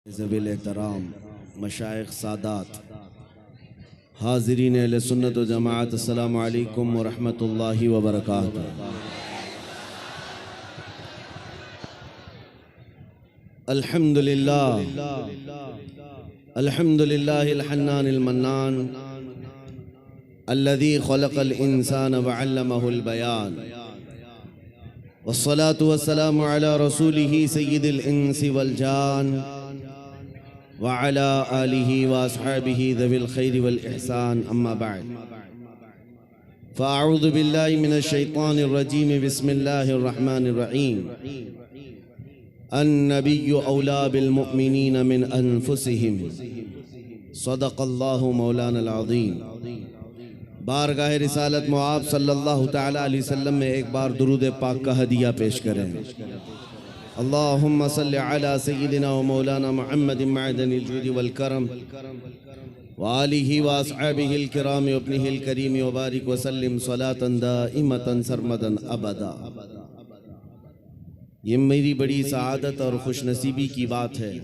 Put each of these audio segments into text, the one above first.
ज़वील एहतराम मशाइख सादात हाज़रीन अहले सुन्नत व जमाअत, अस्सलामु अलैकुम व रहमतुल्लाहि व बरकातुहू। अल्हम्दुलिल्लाह अल्हम्दुलिल्लाहिल हन्नानिल मन्नान अल्लज़ी खलक़ल इंसान व अल्लमहुल बयान वस्सलातु वस्सलामु अला रसूलिही सय्यिदिल इंसी वल जान व अला आलिही व अस्हाबिही ज़विल खैरि वल इहसान, अम्मा बअद। फ़अऊज़ु बिल्लाहि मिनश शैतानिर रजीम, बिस्मिल्लाहिर रहमानिर रहीम। अन्नबिय्यु औला बिल मुअमिनीन मिन अनफुसिहिम, सदक़ल्लाहु मौलानल अज़ीम। बारगाह रिसालत मुआब सल्लल्लाहु तआला अलैहि वसल्लम में एक बार दुरूद पाक का हदिया पेश करें। अल्लाहुम्मा सल्लि अला सय्यिदिना व मौलाना मुहम्मदिन मअदनिल जूदि वल करम व आलिहि व अस्हाबिहिल किराम व इब्निहिल करीम व बारिक व सल्लिम सलातन दाइमतन सरमदन अबदा। ये मेरी बड़ी सआदत और खुशनसीबी की बात है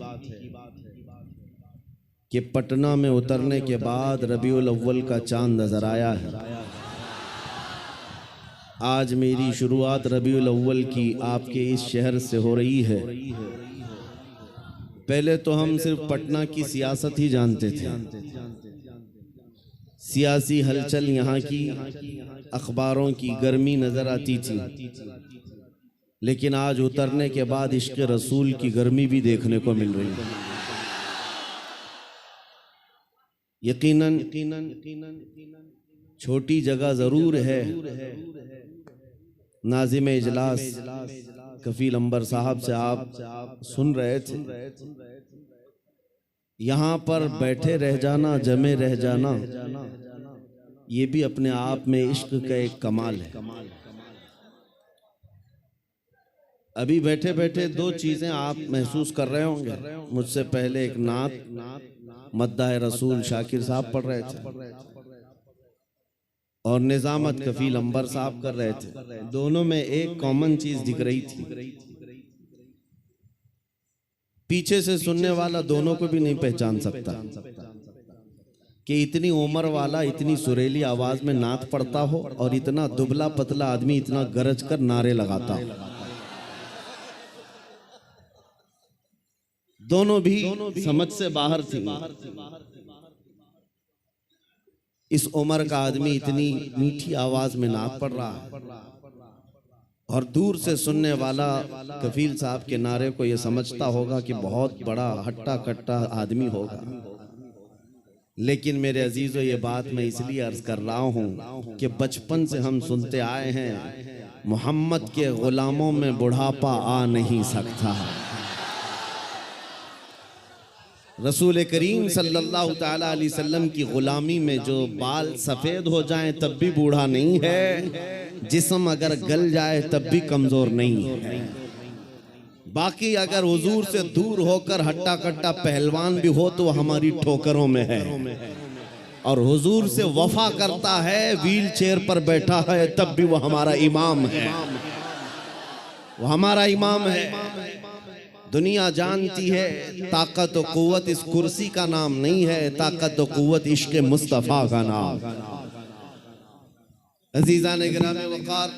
कि पटना में उतरने के बाद रबीउल अव्वल का चांद नजर आया है। आज मेरी शुरुआत रबीउल अव्वल की आपके इस शहर से हो रही है। पहले तो हम सिर्फ पटना की सियासत ही जानते थे, सियासी हलचल यहाँ की, अखबारों की गर्मी नजर आती थी, लेकिन आज उतरने के बाद इश्क़ रसूल की गर्मी भी देखने को मिल रही है। यकीनन छोटी जगह जरूर है। नाज़िम इजलास कफील अंबर साहब से आप सुन रहे थे, यहाँ पर बैठे रह जाना, जमे रह जाना, ये भी अपने आप में इश्क का एक कमाल है। अभी बैठे बैठे दो चीजें आप महसूस कर रहे होंगे। मुझसे पहले एक नात मद्दाह रसूल शाकिर साहब पढ़ रहे थे और निजामत कफील अंबर साहब कर रहे थे। दोनों में एक कॉमन चीज दिख रही थी, पीछे से सुनने वाला दोनों को भी नहीं पहचान सकता कि इतनी उम्र वाला इतनी सुरीली आवाज में नात पढ़ता हो और इतना दुबला पतला आदमी इतना गरज कर नारे लगाता हो। दोनों भी समझ से बाहर थी। इस उम्र का आदमी इतनी मीठी आवाज में नात पढ़ रहा है और दूर से सुनने वाला कफील साहब के नारे को यह समझता होगा कि बहुत बड़ा हट्टा कट्टा आदमी होगा। लेकिन मेरे अजीजों, ये बात मैं इसलिए अर्ज कर रहा हूँ कि बचपन से हम सुनते आए हैं, मोहम्मद के गुलामों में बुढ़ापा आ नहीं सकता। रसूल करीम सल्लल्लाहु ताला अलैहि वसल्लम की गुलामी में जो बाल सफ़ेद हो जाएं तब भी बूढ़ा नहीं है, जिस्म अगर गल जाए तब भी कमज़ोर नहीं है। बाकी अगर हुजूर से दूर होकर हट्टा कट्टा पहलवान भी हो तो हमारी ठोकरों में है, और हुजूर से वफा करता है, व्हील चेयर पर बैठा है, तब भी वो हमारा इमाम है, वो हमारा इमाम है। दुनिया जानती है ताकत व कुव्वत इस कुर्सी का नाम नहीं है, ताकत व कुव्वत इश्क़ मुस्तफ़ा का नाम। अज़ीज़ान गिरामे वक़ार,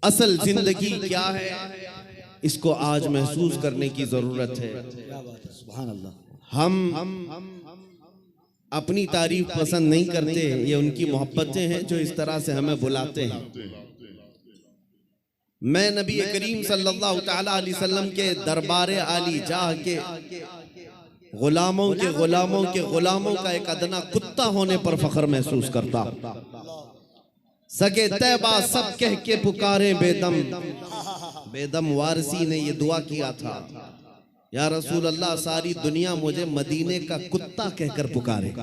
असल जिंदगी क्या है इसको आज महसूस करने की जरूरत है। सुभान अल्लाह। हम अपनी तारीफ पसंद नहीं करते, ये उनकी मोहब्बतें हैं जो इस तरह से हमें बुलाते हैं। मैं नबी करीम सल्लल्लाहु ताला अलैहि वसल्लम के दरबार आली जाह के गुलामों का एक अदना कुत्ता होने पर फख्र महसूस करता। सगे तैबा सब कह के पुकारे बेदम। बेदम वारसी ने ये दुआ किया था, या रसूल अल्लाह, सारी दुनिया मुझे मदीने का कुत्ता कहकर पुकारे,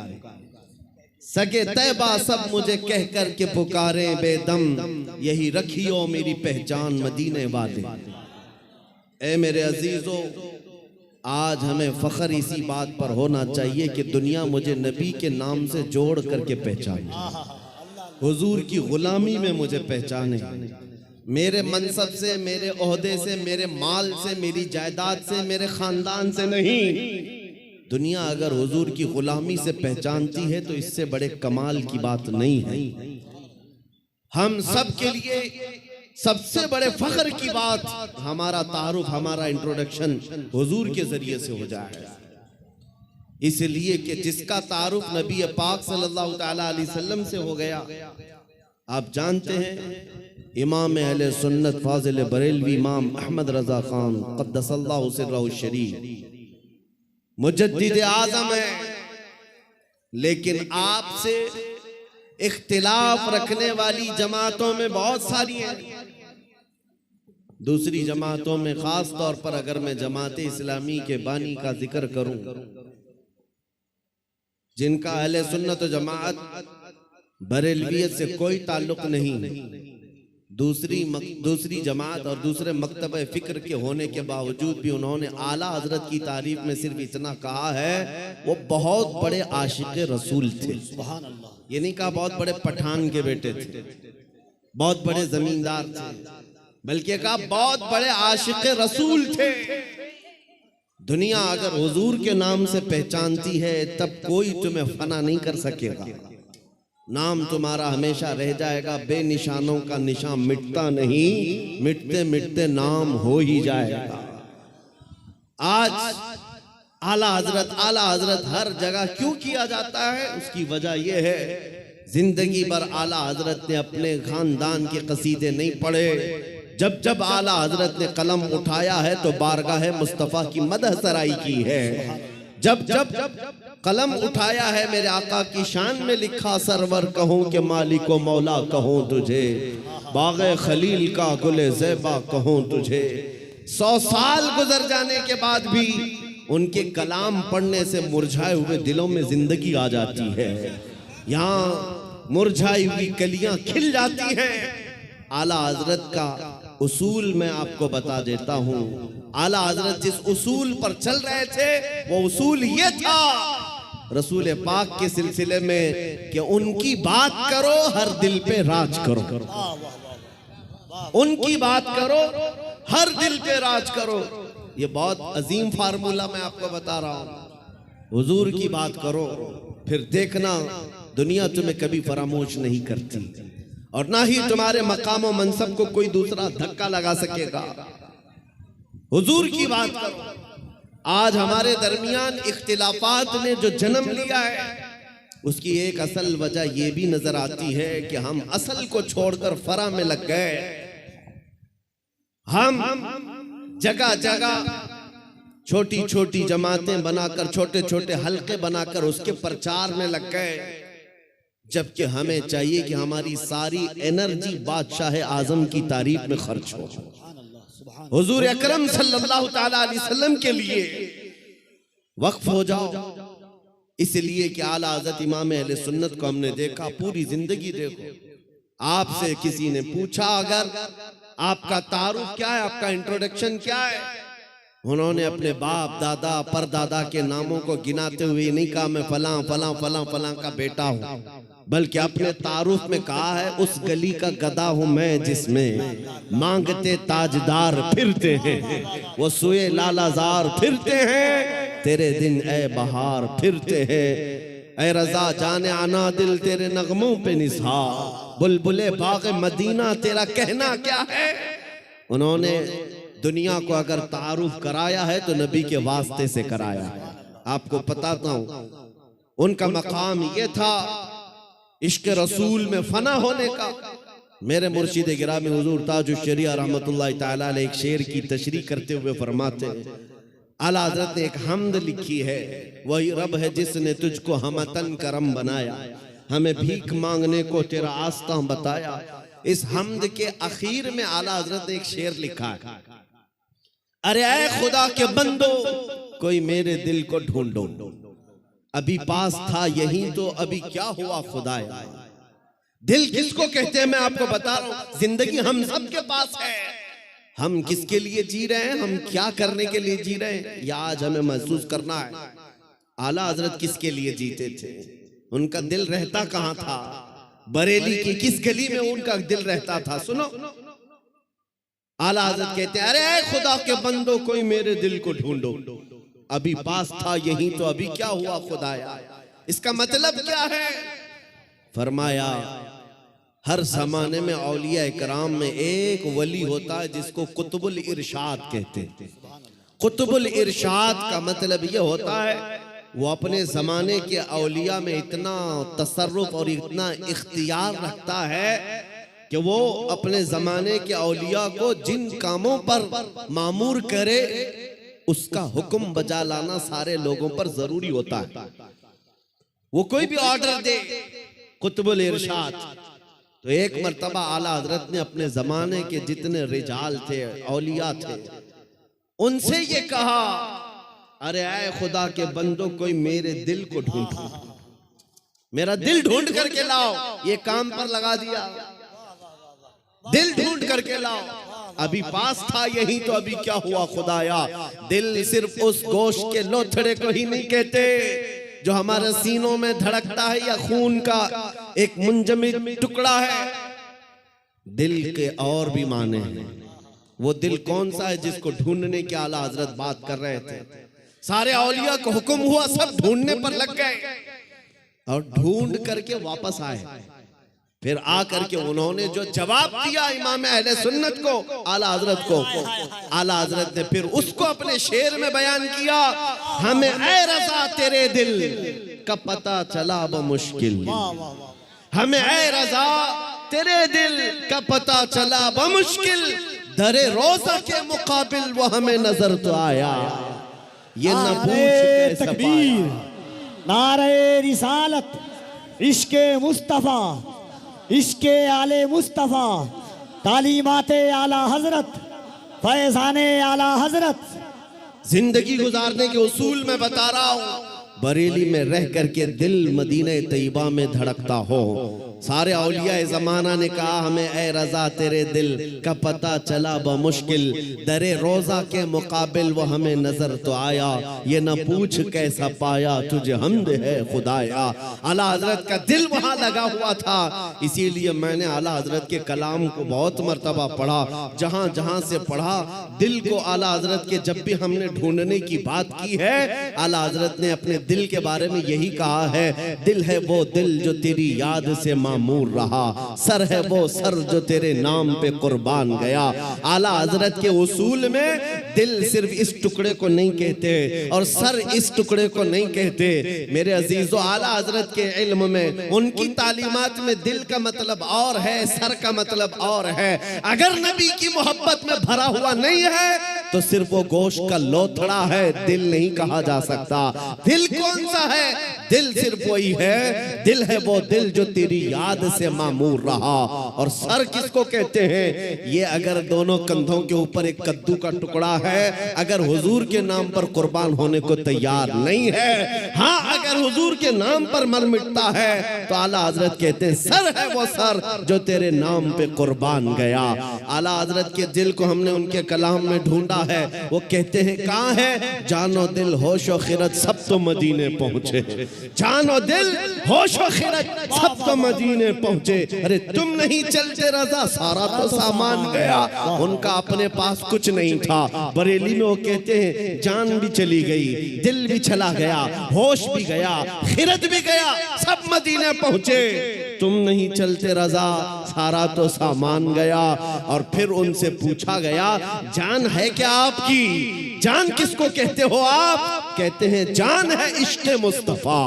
सगे तैबा सब मुझे कह कर के पुकारे बेदम, यही रखियो मेरी पहचान मदीने वाले। ए मेरे अजीजों, आज हमें फख्र इसी बात पर होना चाहिए कि दुनिया मुझे नबी के नाम से जोड़ करके पहचाने, हुजूर की गुलामी में मुझे पहचाने। मेरे मनसब से, मेरे ओहदे से, मेरे माल से, मेरी जायदाद से, मेरे खानदान से नहीं। दुनिया अगर हुजूर की गुलामी से पहचानती है तो इससे बड़े कमाल की बात नहीं है। हम सब के लिए सबसे बड़े फख्र की बात हमारा तारुफ, हमारा इंट्रोडक्शन हुजूर के जरिए से हो जाए, इसलिए कि जिसका तारुफ नबी पाक सल्लल्लाहु तआला अलैहि वसल्लम से हो गया। आप जानते हैं इमाम अहले सुन्नत फाजिल बरेलवी इमाम अहमद रजा खान क़द्दसल्लाहु सिर्रहु शरीफ मुजद्दिद आज़म है, लेकिन आपसे इख्तिलाफ रखने वाली जमातों में बहुत सारी हैं। दूसरी जमातों में खास तौर पर अगर मैं जमात इस्लामी के बानी का जिक्र करूं, जिनका अहले सुन्नत व जमात बरेलवियत से कोई ताल्लुक नहीं, दूसरी जमात और दूसरे मकतब फिक्र के होने के बावजूद भी उन्होंने आला हजरत की तारीफ में सिर्फ इतना कहा है, वो बहुत बड़े आशिक रसूल थे। ये नहीं कहा बहुत बड़े पठान के बेटे थे, बहुत बड़े जमींदार थे, बल्कि कहा बहुत बड़े आशिक रसूल थे। दुनिया अगर हुजूर के नाम से पहचानती है तब कोई तुम्हें फना नहीं कर सकेगा। नाम तुम्हारा हमेशा रह जाएगा, बेनिशानों का निशान मिटता नहीं, मिटते मिटते नाम हो ही जाएगा। आज आला हजरत हर जगह क्यों किया जाता है, उसकी वजह यह है जिंदगी भर आला हजरत ने अपने खानदान के कसीदे नहीं पढ़े। जब जब आला हजरत ने कलम उठाया है तो बारगाह मुस्तफ़ा की मदह सराई की है। जब जब कलम उठाया है मेरे आका की शान में लिखा, सरवर कहूँ कि मालिको मौला कहूँ तुझे, बाग़े खलील का गुले ज़ेबा कहूँ तुझे। 100 साल गुजर जाने के बाद भी उनके कलाम पढ़ने से मुरझाए हुए दिलों में जिंदगी आ जाती है। यहाँ मुरझाई हुई कलियां खिल जाती हैं। आला हजरत का उसूल मैं आपको बता देता हूँ। आला हजरत जिस उसूल पर चल रहे थे वो उसूल ये था रसूल पाक के सिलसिले में कि उनकी बात करो हर दिल पे राज करो, उनकी बात करो हर दिल पे राज करो। ये बहुत अजीम फार्मूला मैं आपको बता रहा हूँ। हुजूर की बात करो, फिर देखना दुनिया तुम्हें कभी फरामोश नहीं करती और ना ही तुम्हारे मकाम और मनसब को कोई दूसरा धक्का लगा सकेगा। हुजूर की बात करो। आज हमारे दरमियान इख्तिलाफात ने जो जन्म लिया है उसकी एक असल वजह यह भी नजर आती है कि हम असल को छोड़कर फरा में लग गए। हम जगह जगह छोटी छोटी जमातें बनाकर, छोटे छोटे हलके बनाकर उसके प्रचार में लग गए, जबकि हमें चाहिए कि हमारी सारी एनर्जी बादशाह आजम की तारीफ में खर्च हो, हुजूर अकरम सल्लल्लाहु ताला अलैहि वसल्लम के लिए वक्फ हो जाओ। इसलिए कि आला हज़रत इमाम अहले सुन्नत को हमने देखा पूरी जिंदगी। देखो, आपसे किसी ने पूछा अगर आपका तारुफ क्या है, आपका इंट्रोडक्शन क्या है, उन्होंने अपने बाप दादा परदादा के नामों को गिनाते हुए नहीं कहा मैं फलां फलां फलां फलां का बेटा हूं, बल्कि अपने तारुफ में कहा है उस गली का गधा हूं मैं जिसमें मांगते ताजदार फिरते हैं, वो सुए लालाजार फिरते हैं, तेरे दिन ए बहार फिरते हैं, ए रजा जाने आना दिल तेरे नगमों पे निसार, बुलबुले बाग मदीना तेरा कहना क्या है। उन्होंने दुनिया को अगर तारुफ कराया है तो नबी के वास्ते से कराया है। आपको बताता हूं उनका मकाम ये था इश्क रसूल में फना होने का। मेरे मुर्शिद गिरामी हुजूर ताजुश शरिया रहमतुल्लाह तआला अलैह एक शेर की तशरीह करते हुए फरमाते हैं, आला हज़रत ने एक हमद लिखी है, वही रब है जिसने तुझको हमतन करम बनाया, हमें भीख मांगने को तेरा आस्था बताया। इस हमद के आखिर में आला हज़रत ने एक शेर लिखा है, अरे ऐ खुदा के बंदो कोई मेरे दिल को ढूंढो, अभी पास था यही तो अभी क्या हुआ खुदाया। दिल किसको कहते हैं मैं आपको बता रहा हूं। जिंदगी हम सब के पास है, हम किसके लिए जी रहे हैं, हम क्या करने के लिए जी रहे हैं, या आज हमें महसूस करना है। आला हजरत किसके लिए जीते थे, उनका दिल रहता कहां था, बरेली की किस गली में उनका दिल रहता था। सुनो, आला हज़रत कहते हैं, अरे खुदा के बंदो कोई मेरे दिल को ढूंढो, अभी पास था यही तो अभी क्या हुआ खुदाया, इसका मतलब क्या है? फरमाया हर जमाने में औलिया इकराम में एक वली होता है जिसको कुतुबुल इरशाद कहते हैं। कुतुबुल इरशाद का मतलब ये होता है वो अपने जमाने के औलिया में इतना तसर्रुफ और इतना इख्तियार रखता है कि वो अपने जमाने के औलिया को जिन कामों पर मामूर करे उसका हुक्म बजा लाना सारे लोगों पर जरूरी होता है। वो कोई भी ऑर्डर दे, कुतुबुल इरशाद। तो एक मर्तबा आला हजरत ने अपने जमाने के जितने रिजाल थे, औलिया थे, उनसे ये कहा, अरे आए खुदा के बंदो कोई मेरे दिल को ढूंढो, मेरा दिल ढूंढ करके लाओ। ये काम पर लगा दिया, दिल ढूंढ करके लाओ, अभी पास था यही तो अभी क्या हुआ खुदाया। दिल सिर्फ उस गोश्त के लोथड़े को ही नहीं कहते जो हमारे सीनों में धड़कता है या खून का एक मुंजमद टुकड़ा है। दिल के और भी माने हैं। वो दिल कौन सा है जिसको ढूंढने के आला हजरत बात कर रहे थे। सारे औलिया को हुक्म हुआ, सब ढूंढने पर लग गए और ढूंढ करके वापस आए। फिर आकर के उन्होंने जो जवाब दिया इमाम अहले सुन्नत को, आला हजरत को, आला हजरत ने फिर उसको अपने शेर में बयान किया, हमें ऐ रज़ा तेरे दिल का पता चला बमुश्किल, हमें ऐ रज़ा तेरे दिल का पता चला बमुश्किल, दरे रोजा के मुकाबिल वो हमें नजर तो आया, ये न पूछ कैसे पाया। नारे रिसालत, इश्के मुस्तफा, इश्के आले मुस्तफा, तालीमाते आला हजरत, फैजाने आला हजरत। जिंदगी गुजारने के उसूल में बता रहा हूं, बरेली में रह करके दिल मदीने तैयबा में धड़कता हो। सारे औलिया ज़माना ने कहा, हमें ऐ रज़ा तेरे दिल का पता चला बमुश्किल, दरे रोज़ा के मुकाबिल वो हमें नजर तो आया, ये न पूछ कैसा पाया, तुझे हम्द है खुदाया। आला हजरत का दिल वहां लगा हुआ था, इसीलिए मैंने आला हजरत के कलाम को बहुत मर्तबा पढ़ा। जहां जहां से पढ़ा, दिल को आला हजरत के जब भी हमने ढूंढने की बात की है, आला हजरत ने अपने दिल के बारे में यही कहा है, दिल है वो दिल जो तेरी याद से मामूर रहा, सर है वो सर जो तेरे नाम पे कुर्बान गया। आला हजरत के उसूल में दिल सिर्फ इस टुकड़े को नहीं कहते और सर इस टुकड़े को नहीं कहते। मेरे अजीजों, आला हजरत के इल्म में, उनकी तालीमात में दिल का मतलब और है, सर का मतलब और है। अगर नबी की मोहब्बत में भरा हुआ नहीं है तो सिर्फ वो गोश्त का लोथड़ा है, दिल नहीं कहा जा सकता। दिल कौन सा है? दिल सिर्फ वही है, दिल है वो दिल जो तेरी याद से मामूर रहा। और सर किसको कहते हैं? ये अगर दोनों कंधों के ऊपर एक कद्दू का टुकड़ा है, अगर हुजूर के नाम पर कुर्बान होने को तैयार नहीं है, हाँ अगर हुजूर के नाम पर मर मिटता है तो आला हजरत कहते हैं सर है वो सर जो तेरे नाम पे कुर्बान गया। आला हजरत के दिल को हमने उनके कलाम में ढूंढा है। वो कहते हैं कहाँ है? जानो दिल होशो खिरत सब तो मदीने पहुंचे, जानो दिल होशो खिरत सब तो मदीने पहुंचे। अरे तुम नहीं चलते रजा, सारा तो सामान गया। उनका अपने पास कुछ नहीं था। बरेली में वो कहते हैं जान भी चली गई, दिल भी चला गया, होश भी गया, खिरत भी गया, सब मदीने पहुंचे। तुम नहीं चलते रजा, सारा तो सामान गया। और फिर उनसे पूछा गया जान है क्या आपकी? जान किसको कहते हो आप? कहते हैं जान है इश्क़ मुस्तफा,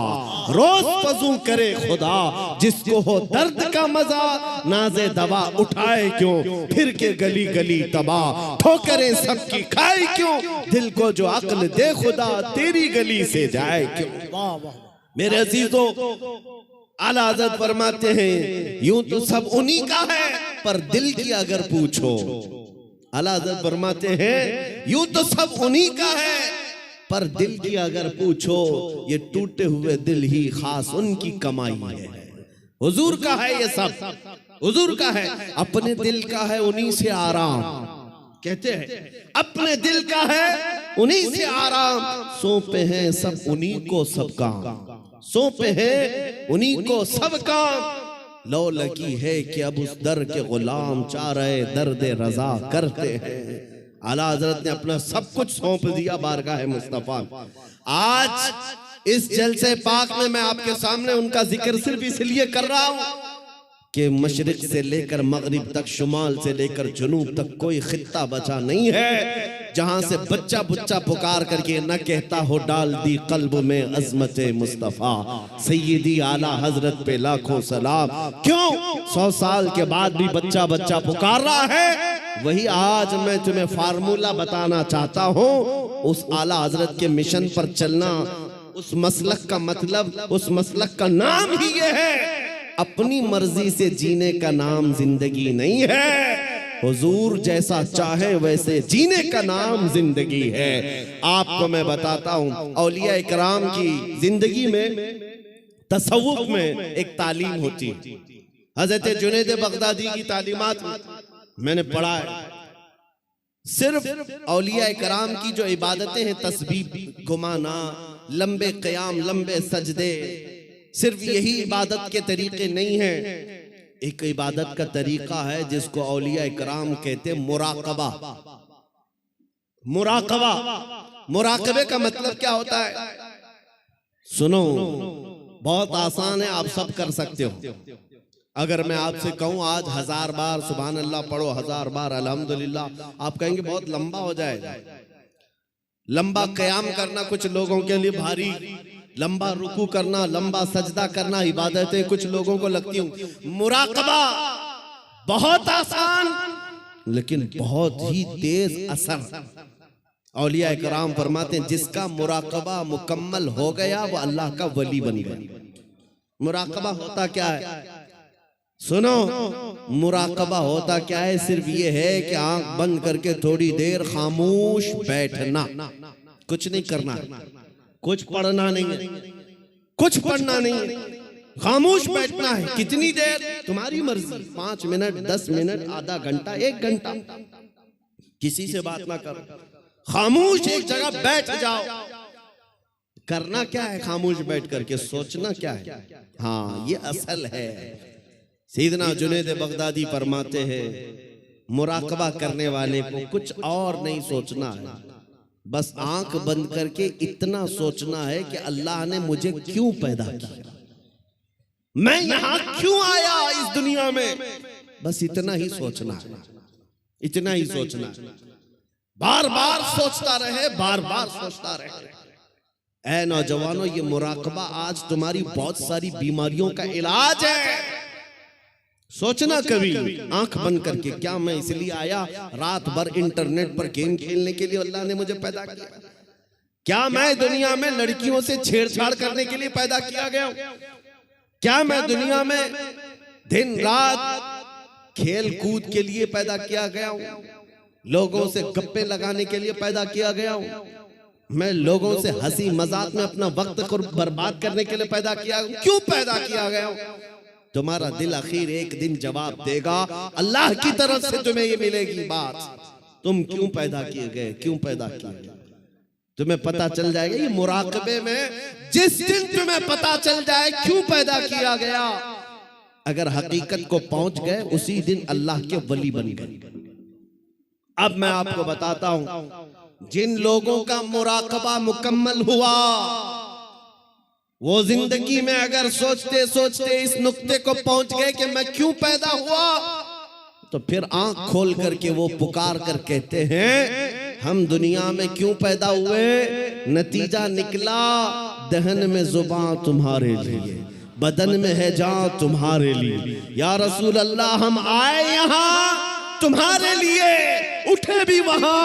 रोज वज़ू करे खुदा, जिसको हो दर्द का मजा, नाज़े दवा उठाए क्यों, फिर के गली गली तबाह, ठोकरें सबकी खाए क्यों, दिल को जो अक्ल दे खुदा, तेरी गली से जाए क्यों। मेरे अजीजों, आला हज़रत फरमाते हैं यूं तो सब उन्हीं का है, पर दिल की अगर पूछो, आला हज़रत फरमाते हैं यूं तो सब उन्हीं का है, पर दिल की अगर पूछो, ये टूटे हुए दिल ही खास उनकी कमाई है। हुजूर का है ये सब, हुजूर का है, अपने दिल का है उन्हीं से आराम। कहते हैं अपने दिल का है उन्हीं से आराम, सौंपे हैं सब उन्हीं को सब काम, सौंपे हैं उन्हीं को सब काम। लो लगी है कि अब उस दर के गुलाम चाह रहे दर्द रजा करते हैं। आला हजरत ने अपना सब कुछ सौंप दिया बारगाह मुस्तफा। आज इस जलसे पाक में मैं आपके सामने उनका जिक्र सिर्फ इसलिए कर रहा हूं कि मशरिक से लेकर मगरिब तक, शुमाल से लेकर जुनूब तक कोई खित्ता बचा नहीं है जहां से बच्चा बुच्चा पुकार करके न कहता हो डाल दी कल्ब में अजमत मुस्तफा। सैयदी आला हजरत पे लाखों सलाम। क्यों 100 साल के बाद भी बच्चा बच्चा पुकार रहा है? वही आज मैं तुम्हें फार्मूला बताना चाहता हूं। उस आला हजरत के मिशन पर चलना, उस मसलक का मतलब, उस मसलक का नाम ही ये है, अपनी मर्जी से जीने का नाम जिंदगी नहीं है। हुजूर जैसा चाहे वैसे जीने का नाम जिंदगी है। आपको मैं बताता हूं, औलिया इकराम की जिंदगी में, तसव्वुफ में एक तालीम होती है। हजरत जुनैद बगदादी की तालीमात मैंने पढ़ा है। सिर्फ औलिया इकराम की जो इबादतें हैं, तस्बीह घुमाना, लंबे क़याम, लंबे सजदे, सिर्फ यही इबादत के तरीके नहीं हैं। एक इबादत का तरीका है जिसको औलिया इकराम कहते मुराकबा। मुराकबा, मुराकबे का मतलब क्या होता है? सुनो, बहुत आसान है, आप सब कर सकते हो। अगर मैं आपसे कहूं आज 1000 बार सुभान अल्लाह पढ़ो, 1000 बार अल्हम्दुलिल्लाह, आप कहेंगे बहुत लंबा हो जाएगा। लंबा क़याम करना कुछ लोगों के लिए भारी, लंबा रुकू करना, लंबा सजदा करना इबादतें कुछ लोगों को लगती हूं। मुराकबा बहुत आसान लेकिन बहुत ही तेज असर। औलिया इकराम फरमाते हैं जिसका मुराकबा मुकम्मल हो गया वो अल्लाह का वली बन गया। मुराकबा होता क्या है? सुनो, मुराकबा होता क्या है? सिर्फ ये है कि आंख बंद करके थोड़ी देर खामोश बैठना, कुछ नहीं करना, कुछ पढ़ना नहीं है, कुछ पढ़ना नहीं है, खामोश बैठना है। कितनी देर? तुम्हारी मर्जी, 5 मिनट, 10 मिनट, आधा घंटा, 1 घंटा, किसी से बात ना करो, खामोश एक जगह बैठ जाओ। करना क्या है खामोश बैठ करके? सोचना क्या है? हाँ, ये असल है। सैयदना जुनैद बगदादी फरमाते हैं मुराकबा करने वाले को कुछ और नहीं सोचना है, बस आंख बंद करके इतना सोचना है कि अल्लाह ने मुझे क्यों पैदा किया, मैं यहां क्यों आया इस दुनिया में। बस इतना ही सोचना है, इतना ही सोचना है। बार बार सोचता रहे, बार बार सोचता रहे। ऐ नौजवानों, ये मुराकबा आज तुम्हारी बहुत सारी बीमारियों का इलाज है। सोचना कभी आंख बंद करके, क्या मैं इसलिए आया रात भर इंटरनेट पर गेम खेलने के लिए अल्लाह ने मुझे पैदा किया? क्या मैं दुनिया में लड़कियों से छेड़छाड़ करने के लिए पैदा किया गया हूं? क्या मैं दुनिया में दिन रात खेल कूद के लिए पैदा किया गया हूं? लोगों से गप्पे लगाने के लिए पैदा किया गया हूं? मैं लोगों से हंसी मजाक में अपना वक्त को बर्बाद करने के लिए पैदा किया हूं? क्यों पैदा किया गया हूं? तुम्हारा दिल आखिर एक दिन जवाब देगा, अल्लाह की तरफ से तुम्हें ये मिलेगी बात, तुम क्यों पैदा किए गए, क्यों पैदा किए गए, तुम्हें पता चल जाएगा। ये मुराकबे में जिस दिन तुम्हें पता चल जाए क्यों पैदा किया गया, अगर हकीकत को पहुंच गए उसी दिन अल्लाह के वली बन गए। अब मैं आपको बताता हूं, जिन लोगों का मुराकबा मुकम्मल हुआ वो जिंदगी में अगर सोचते सोचते इस नुक्ते को पहुंच गए कि मैं क्यों पैदा हुआ, तो फिर आंख खोल करके वो पुकार कर कहते हैं हम दुनिया में क्यों पैदा हुए। नतीजा निकला, दहन में जुबान तुम्हारे लिए, बदन में है जान तुम्हारे लिए। या रसूल अल्लाह, हम आए यहाँ तुम्हारे लिए, उठे भी वहां,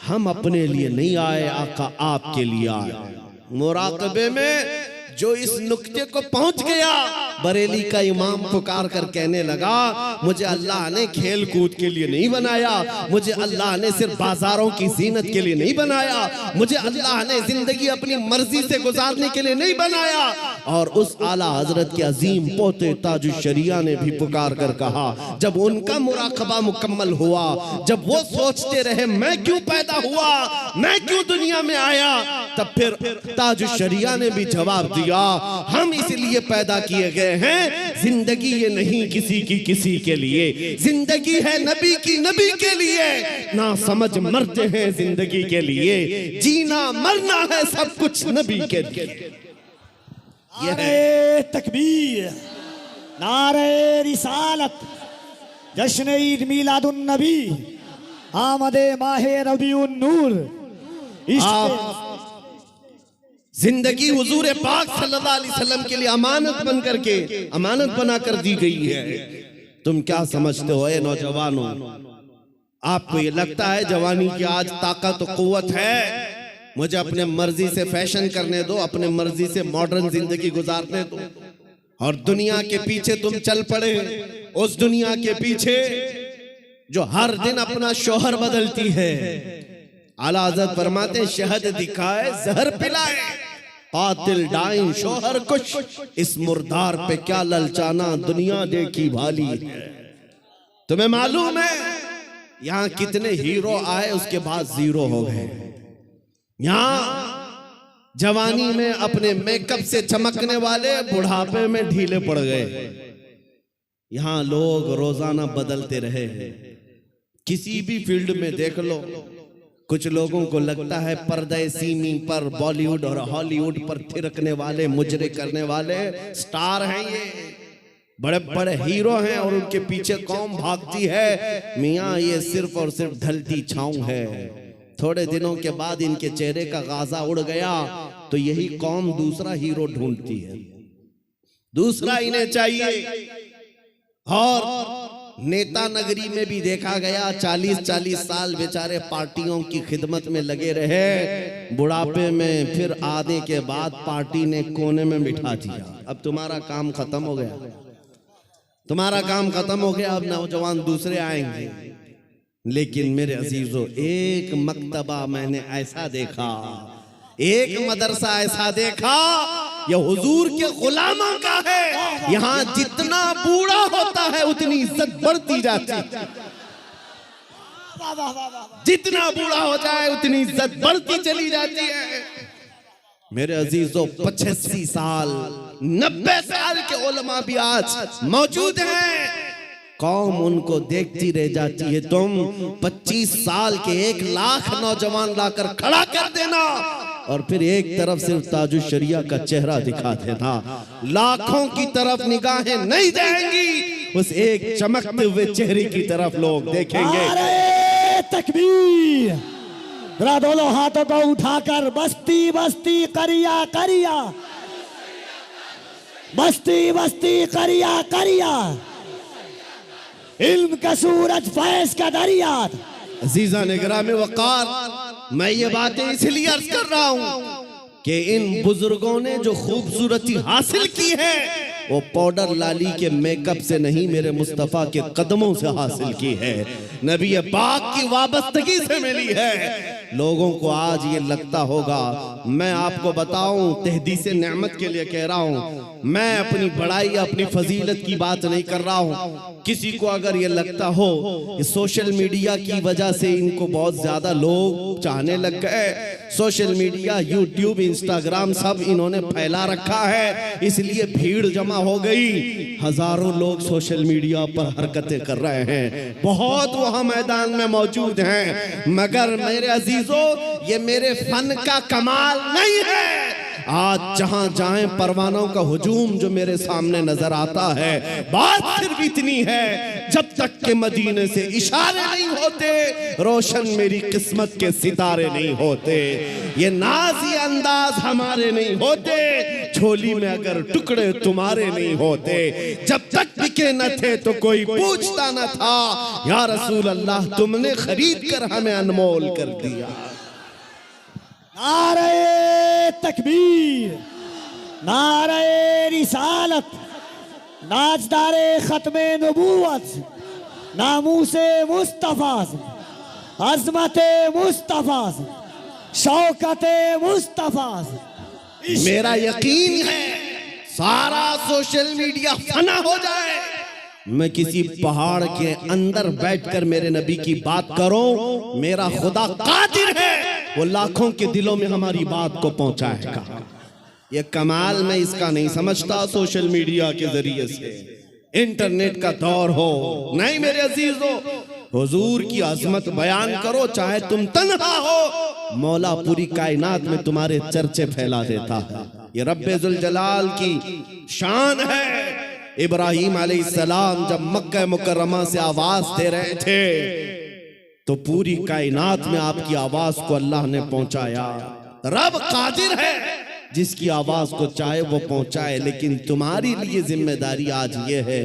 हम अपने लिए नहीं आए, आका आपके लिए आए। मुराकबे में जो इस नुक्ते को पहुंच गया, बरेली का इमाम पुकार कर कहने लगा मुझे अल्लाह ने खेल कूद के लिए नहीं बनाया, मुझे अल्लाह ने सिर्फ बाजारों की जीनत के लिए नहीं बनाया, मुझे अल्लाह ने जिंदगी अपनी मर्जी से गुजारने के लिए नहीं बनाया, और उस आला हजरत के अजीम पोते ताजुश शरिया ने भी पुकार कर कहा, जब उनका मुराकबा मुकम्मल हुआ, जब वो सोचते रहे मैं क्यों पैदा हुआ, मैं क्यों दुनिया में आया, तब फिर ताजुश शरिया ने भी जवाब दिया, हम इसलिए पैदा किए गए हैं, जिंदगी ये नहीं किसी के लिए, जिंदगी है नबी की नबी के लिए, ना समझ मरते हैं जिंदगी के लिए, जीना मरना है सब कुछ नबी के लिए। नारे तकबीर, नारे रिसालत, जश्न ईद मिलादुन नबी, आमदे माहे रबीउन नूर। जिंदगी हुजूर पाक सल्लल्लाहु अलैहि वसल्लम के लिए अमानत बन करके अमानत बना कर दी गई है। तुम क्या समझते हो ए नौजवानों, आपको ये लगता है जवानी की आज ताकत और कुव्वत है, मुझे अपने मर्जी से फैशन करने दो, अपने मर्जी से मॉडर्न जिंदगी गुजारने दो, और दुनिया के पीछे तुम चल पड़े, उस दुनिया के पीछे जो हर दिन अपना शोहर बदलती है। आला हज़रत फरमाते शहद दिखाए जहर पिलाए, कातिल डाइन शोहर कुछ, इस मुर्दार पे क्या ललचाना, दुनिया देखी भाली है। तुम्हें मालूम है यहाँ कितने हीरो आए उसके बाद जीरो हो गए। यहाँ जवानी में अपने मेकअप से चमकने वाले बुढ़ापे में ढीले पड़ गए। यहाँ लोग रोजाना बदलते रहे, किसी भी फील्ड में देख लो। कुछ लोगों को लगता है पर्दे सीमी पर बॉलीवुड और हॉलीवुड पर थिरकने वाले, मुजरे करने वाले स्टार हैं, ये बड़े बड़े हीरो हैं और उनके पीछे कौम भागती है। मियाँ ये सिर्फ और सिर्फ ढलती छांव है, थोड़े दिनों के बाद इनके चेहरे का गाजा उड़ गया तो यही कौम दूसरा हीरो ढूंढती है, दूसरा इन्हें चाहिए। और नेता नगरी में भी देखा गया 40-40 साल बेचारे पार्टियों की खिदमत में लगे रहे, बुढ़ापे में फिर आने के बाद पार्टी ने कोने में बिठा दिया। अब तुम्हारा काम खत्म हो गया, तुम्हारा काम खत्म हो गया, अब नौजवान दूसरे आएंगे। लेकिन मेरे अजीजों, एक मकतबा मैंने ऐसा देखा, एक मदरसा ऐसा देखा, यह हुजूर के गुलामों का है। यहाँ जितना बूढ़ा होता है उतनी इज्जत बढ़ती जाती है, जितना बूढ़ा हो जाए उतनी इज्जत बढ़ती चली जाती है। मेरे अजीजों, 85 साल 90 साल के उलमा भी आज मौजूद हैं, कौम उनको देखती रह जाती है। तुम 25 साल के 1 लाख नौजवान लाकर खड़ा कर देना और फिर एक तरफ सिर्फ ताजुश शरिया का चेहरा दिखा देना, लाखों की तरफ निगाहें नहीं जाएंगी, उस एक चमकते हुए चेहरे की तरफ लोग देखेंगे। नारे तकबीर, जरा दोनों हाथों को उठाकर बस्ती बस्ती करिया करिया, बस्ती बस्ती करिया करिया, इल्म का सूरज फैज का दरिया। अजीजा निगराम वकार, मैं ये बातें इसलिए अर्ज कर रहा हूं कि इन बुजुर्गों ने जो खूबसूरती हासिल की है वो पाउडर लाली के मेकअप से नहीं, मेरे मुस्तफा के कदमों से हासिल की है, नबी पाक की वाबस्तगी से मिली है। लोगों को आज ये लगता होगा, मैं आपको बताऊं, तहदीस नेमत के लिए कह रहा हूं, मैं अपनी बड़ाई अपनी फजीलत की बात नहीं कर रहा हूं। किसी को अगर ये लगता हो कि सोशल मीडिया की वजह से इनको बहुत ज्यादा लोग चाहने लग गए, सोशल मीडिया यूट्यूब इंस्टाग्राम सब इन्होंने फैला रखा है, इसलिए भीड़ जमा हो गई, हजारों लोग सोशल मीडिया पर हरकतें कर रहे हैं, बहुत वहां मैदान में मौजूद हैं, मगर मेरे अजीजों ये मेरे फन का कमाल नहीं है। आज जहां जाएं परवानों का हुजूम जो मेरे सामने नजर आता है, बात सिर्फ इतनी है, जब तक के मदीने से इशारे नहीं होते, रोशन मेरी किस्मत के सितारे नहीं होते, ये नाज़ी अंदाज हमारे नहीं होते, झोली में अगर टुकड़े तुम्हारे नहीं होते, जब तक बिके न थे तो कोई पूछता न था, या रसूल अल्लाह तुमने खरीद कर हमें अनमोल कर दिया। नारे तकबीर, नारे रिसालत, नाजदारे खत्मे नबूवत, नामूसे मुस्तफा, अजमते मुस्तफा, शौकते मुस्तफा। मेरा यकीन है सारा सोशल मीडिया फना हो जाए, मैं किसी पहाड़ के अंदर बैठकर मेरे नबी की बात करूं, मेरा खुदा कादिर है, वो लाखों के दिलों में हमारी बात को पहुंचाएगा। ये कमाल मैं इसका नहीं समझता सोशल मीडिया के जरिए से, इंटरनेट का दौर हो। नहीं मेरे अजीजों, हुजूर की अजमत बयान करो, चाहे तुम तन्हा हो, मौला पूरी कायनात में तुम्हारे चर्चे फैला देता है। ये रब्बे जुल जलाल की शान है। इब्राहीम अलैहिस्सलाम जब मक्का मुकर्रमा से आवाज दे रहे थे तो पूरी कायनात में आपकी आवाज को अल्लाह ने पहुंचाया। रब कादिर है, जिसकी आवाज को चाहे वो पहुंचाए, लेकिन तुम्हारी लिए जिम्मेदारी आज ये है,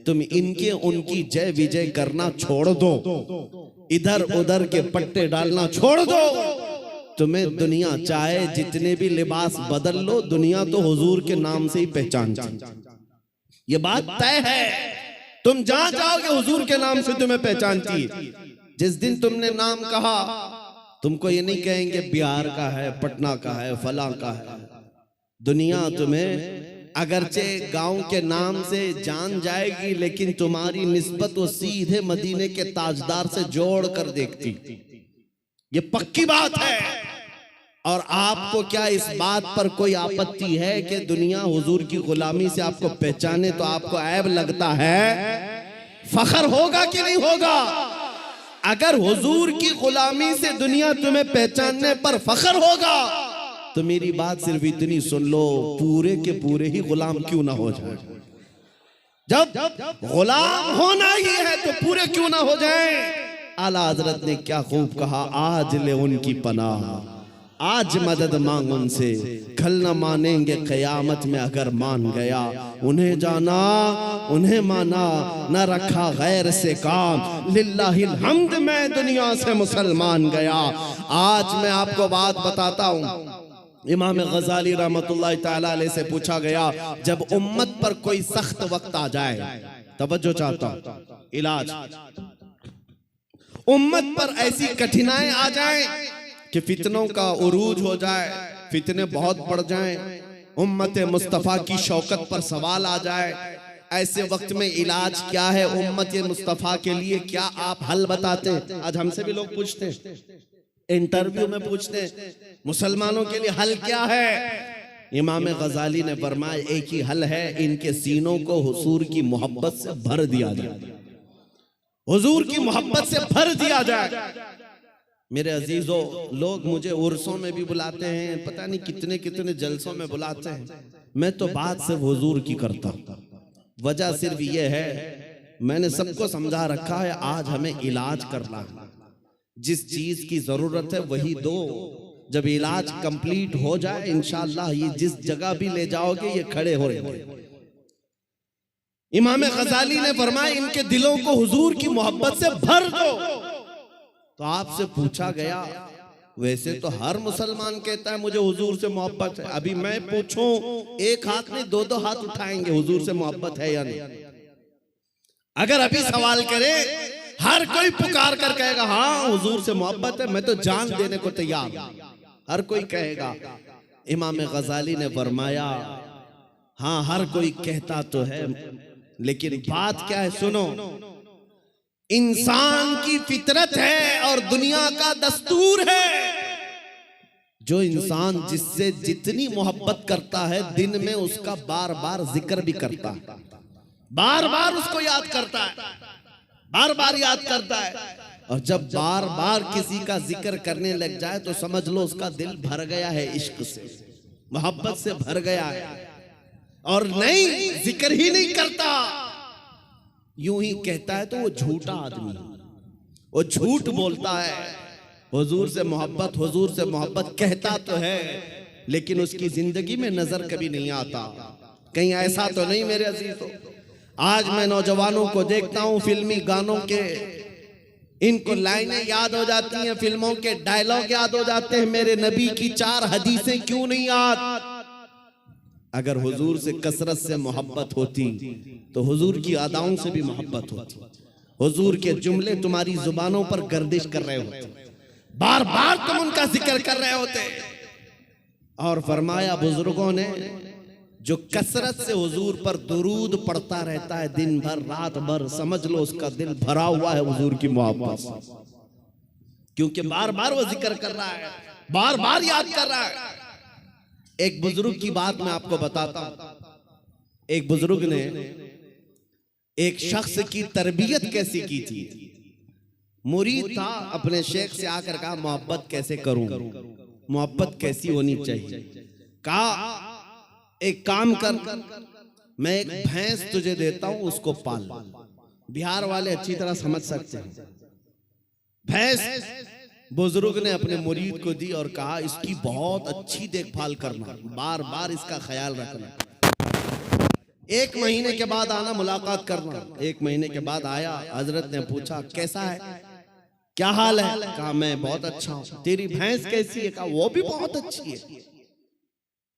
तुम इनके उनकी जय विजय करना छोड़ दो, इधर उधर के पट्टे डालना छोड़ दो। तुम्हें दुनिया चाहे जितने भी लिबास बदल लो, दुनिया तो हुजूर के नाम से ही पहचानती, ये बात तय है। तुम जहां जाओगे हुजूर के नाम से तुम्हें पहचानती। जिस दिन तुमने नाम कहा, तुमको ये नहीं कहेंगे बिहार का है, पटना का है, फला का है। दुनिया तुम्हें अगरचे गांव के नाम से जान जाएगी, लेकिन तुम्हारी निस्बत वो सीधे मदीने के ताजदार से जोड़ कर देखती। ये पक्की बात है। और आपको क्या इस बात पर कोई आपत्ति है कि दुनिया हुजूर की गुलामी से आपको पहचाने तो आपको ऐब लगता है? फखर होगा कि नहीं होगा? अगर हुजूर की गुलामी से दुनिया तुम्हें पहचानने पर फखर होगा तो मेरी बात सिर्फ इतनी सुन लो, पूरे के पूरे ही गुलाम क्यों ना हो जाए। जब गुलाम होना ही है तो पूरे क्यों ना हो जाए। आला हजरत ने क्या खूब कहा, आज ले उनकी पनाह, आज मदद मांग उनसे, कल न मानेंगे कयामत में अगर मान गया। उन्हें जाना उन्हें माना, न रखा गैर से काम, लिल्लाहिल हम्द मैं दुनिया से मुसलमान गया। आज मैं आपको बात बताता हूँ। इमाम गजाली रहमतुल्लाह ताला अलैह से पूछा गया, जब उम्मत पर कोई सख्त वक्त आ जाए, तवज्जो चाहता हूँ, इलाज, उम्मत पर ऐसी कठिनाई आ जाए कि फितनों का उरूज हो जाए, फितने बहुत बढ़ जाएं, उम्मत मुस्तफ़ा की शौकत पर सवाल आ जाए, ऐसे वक्त में इलाज क्या है उम्मत मुस्तफ़ा के लिए, क्या आप हल बताते हैं? आज हमसे भी लोग पूछते हैं, इंटरव्यू में पूछते हैं, मुसलमानों के लिए हल क्या है? इमाम गजाली ने फरमाया, एक ही हल है, इनके सीनों को हुजूर की मोहब्बत से भर दिया जाए, हुजूर की मोहब्बत से भर दिया जाए। मेरे अजीजों, लोग मुझे उर्सों में भी बुलाते हैं, पता नहीं कितने कितने जलसों में बुलाते हैं, मैं तो बात सिर्फ हुजूर की करता हूं। वजह सिर्फ ये है, मैंने सबको समझा रखा है, आज हमें इलाज करना है, जिस चीज की जरूरत है वही दो। जब इलाज कंप्लीट हो जाए इंशाअल्लाह, ये जिस जगह भी ले जाओगे ये खड़े हो रहे। इमाम गजाली ने फरमाया, इनके दिलों को हुजूर की मोहब्बत से भर दो। तो आपसे पूछा गया, वैसे तो हर मुसलमान कहता है मुझे हुजूर से मोहब्बत है, अभी मैं पूछूं, एक हाथ में दो दो हाथ उठाएंगे, हुजूर से मोहब्बत है या नहीं? अगर अभी सवाल करें, हर कोई पुकार कर कहेगा हाँ हुजूर से मोहब्बत है, मैं तो जान देने को तैयार, हर कोई कहेगा। इमाम गजाली ने फरमाया, हाँ हर कोई कहता तो है, लेकिन बात क्या है सुनो, इंसान की फितरत है और दुनिया का दस्तूर है। जो इंसान जिससे जितनी मोहब्बत करता है, दिन में उसका बार बार जिक्र भी करता है, बार बार उसको याद करता है, बार बार याद करता है। और जब बार बार किसी का जिक्र करने लग जाए तो समझ लो उसका दिल भर गया है, इश्क से, मोहब्बत से भर गया है। और नहीं, जिक्र ही नहीं करता, यूं ही कहता है, तो वो झूठा आदमी, वो झूठ बोलता है। हुजूर से मोहब्बत, हुजूर से मोहब्बत कहता तो है, लेकिन उसकी जिंदगी में नजर कभी नहीं आता। कहीं ऐसा तो नहीं मेरे अजीजों, आज मैं नौजवानों को देखता हूं, फिल्मी गानों के इनको लाइनें याद हो जाती हैं, फिल्मों के डायलॉग याद हो जाते हैं, मेरे नबी की 4 हदीसें क्यों नहीं याद? अगर हुजूर से कसरत से मोहब्बत होती तो हुजूर की अदाओं से भी मोहब्बत होती, हुजूर के जुमले तुम्हारी जुबानों पर गर्दिश कर रहे होते, बार बार तुम उनका जिक्र कर रहे होते। और फरमाया बुजुर्गों ने, जो कसरत से हुजूर पर दुरूद पढ़ता रहता है दिन भर रात भर, समझ लो उसका दिल भरा हुआ है हुजूर की मोहब्बत से, क्योंकि बार बार वो जिक्र कर रहा है, बार बार याद कर रहा है। एक बुजुर्ग की बात मैं आपको बताता हूं। एक बुजुर्ग ने एक शख्स की तरबियत कैसी की थी। मुरीद था, अपने शेख से आकर कहा मोहब्बत कैसे करूं, मोहब्बत कैसी होनी चाहिए। कहा एक काम कर, मैं एक भैंस तुझे देता हूं, उसको पाल। बिहार वाले अच्छी तरह समझ सकते हैं। भैंस बुजुर्ग ने अपने मुरीद को दी और कहा इसकी बहुत अच्छी देखभाल करना, बार बार इसका ख्याल रखना। 1 महीने के बाद आना, मुलाकात करना। 1 महीने के बाद आया, हजरत ने पूछा कैसा है, क्या हाल है। कहा मैं बहुत अच्छा हूं। तेरी भैंस कैसी है। कहा वो भी बहुत अच्छी है।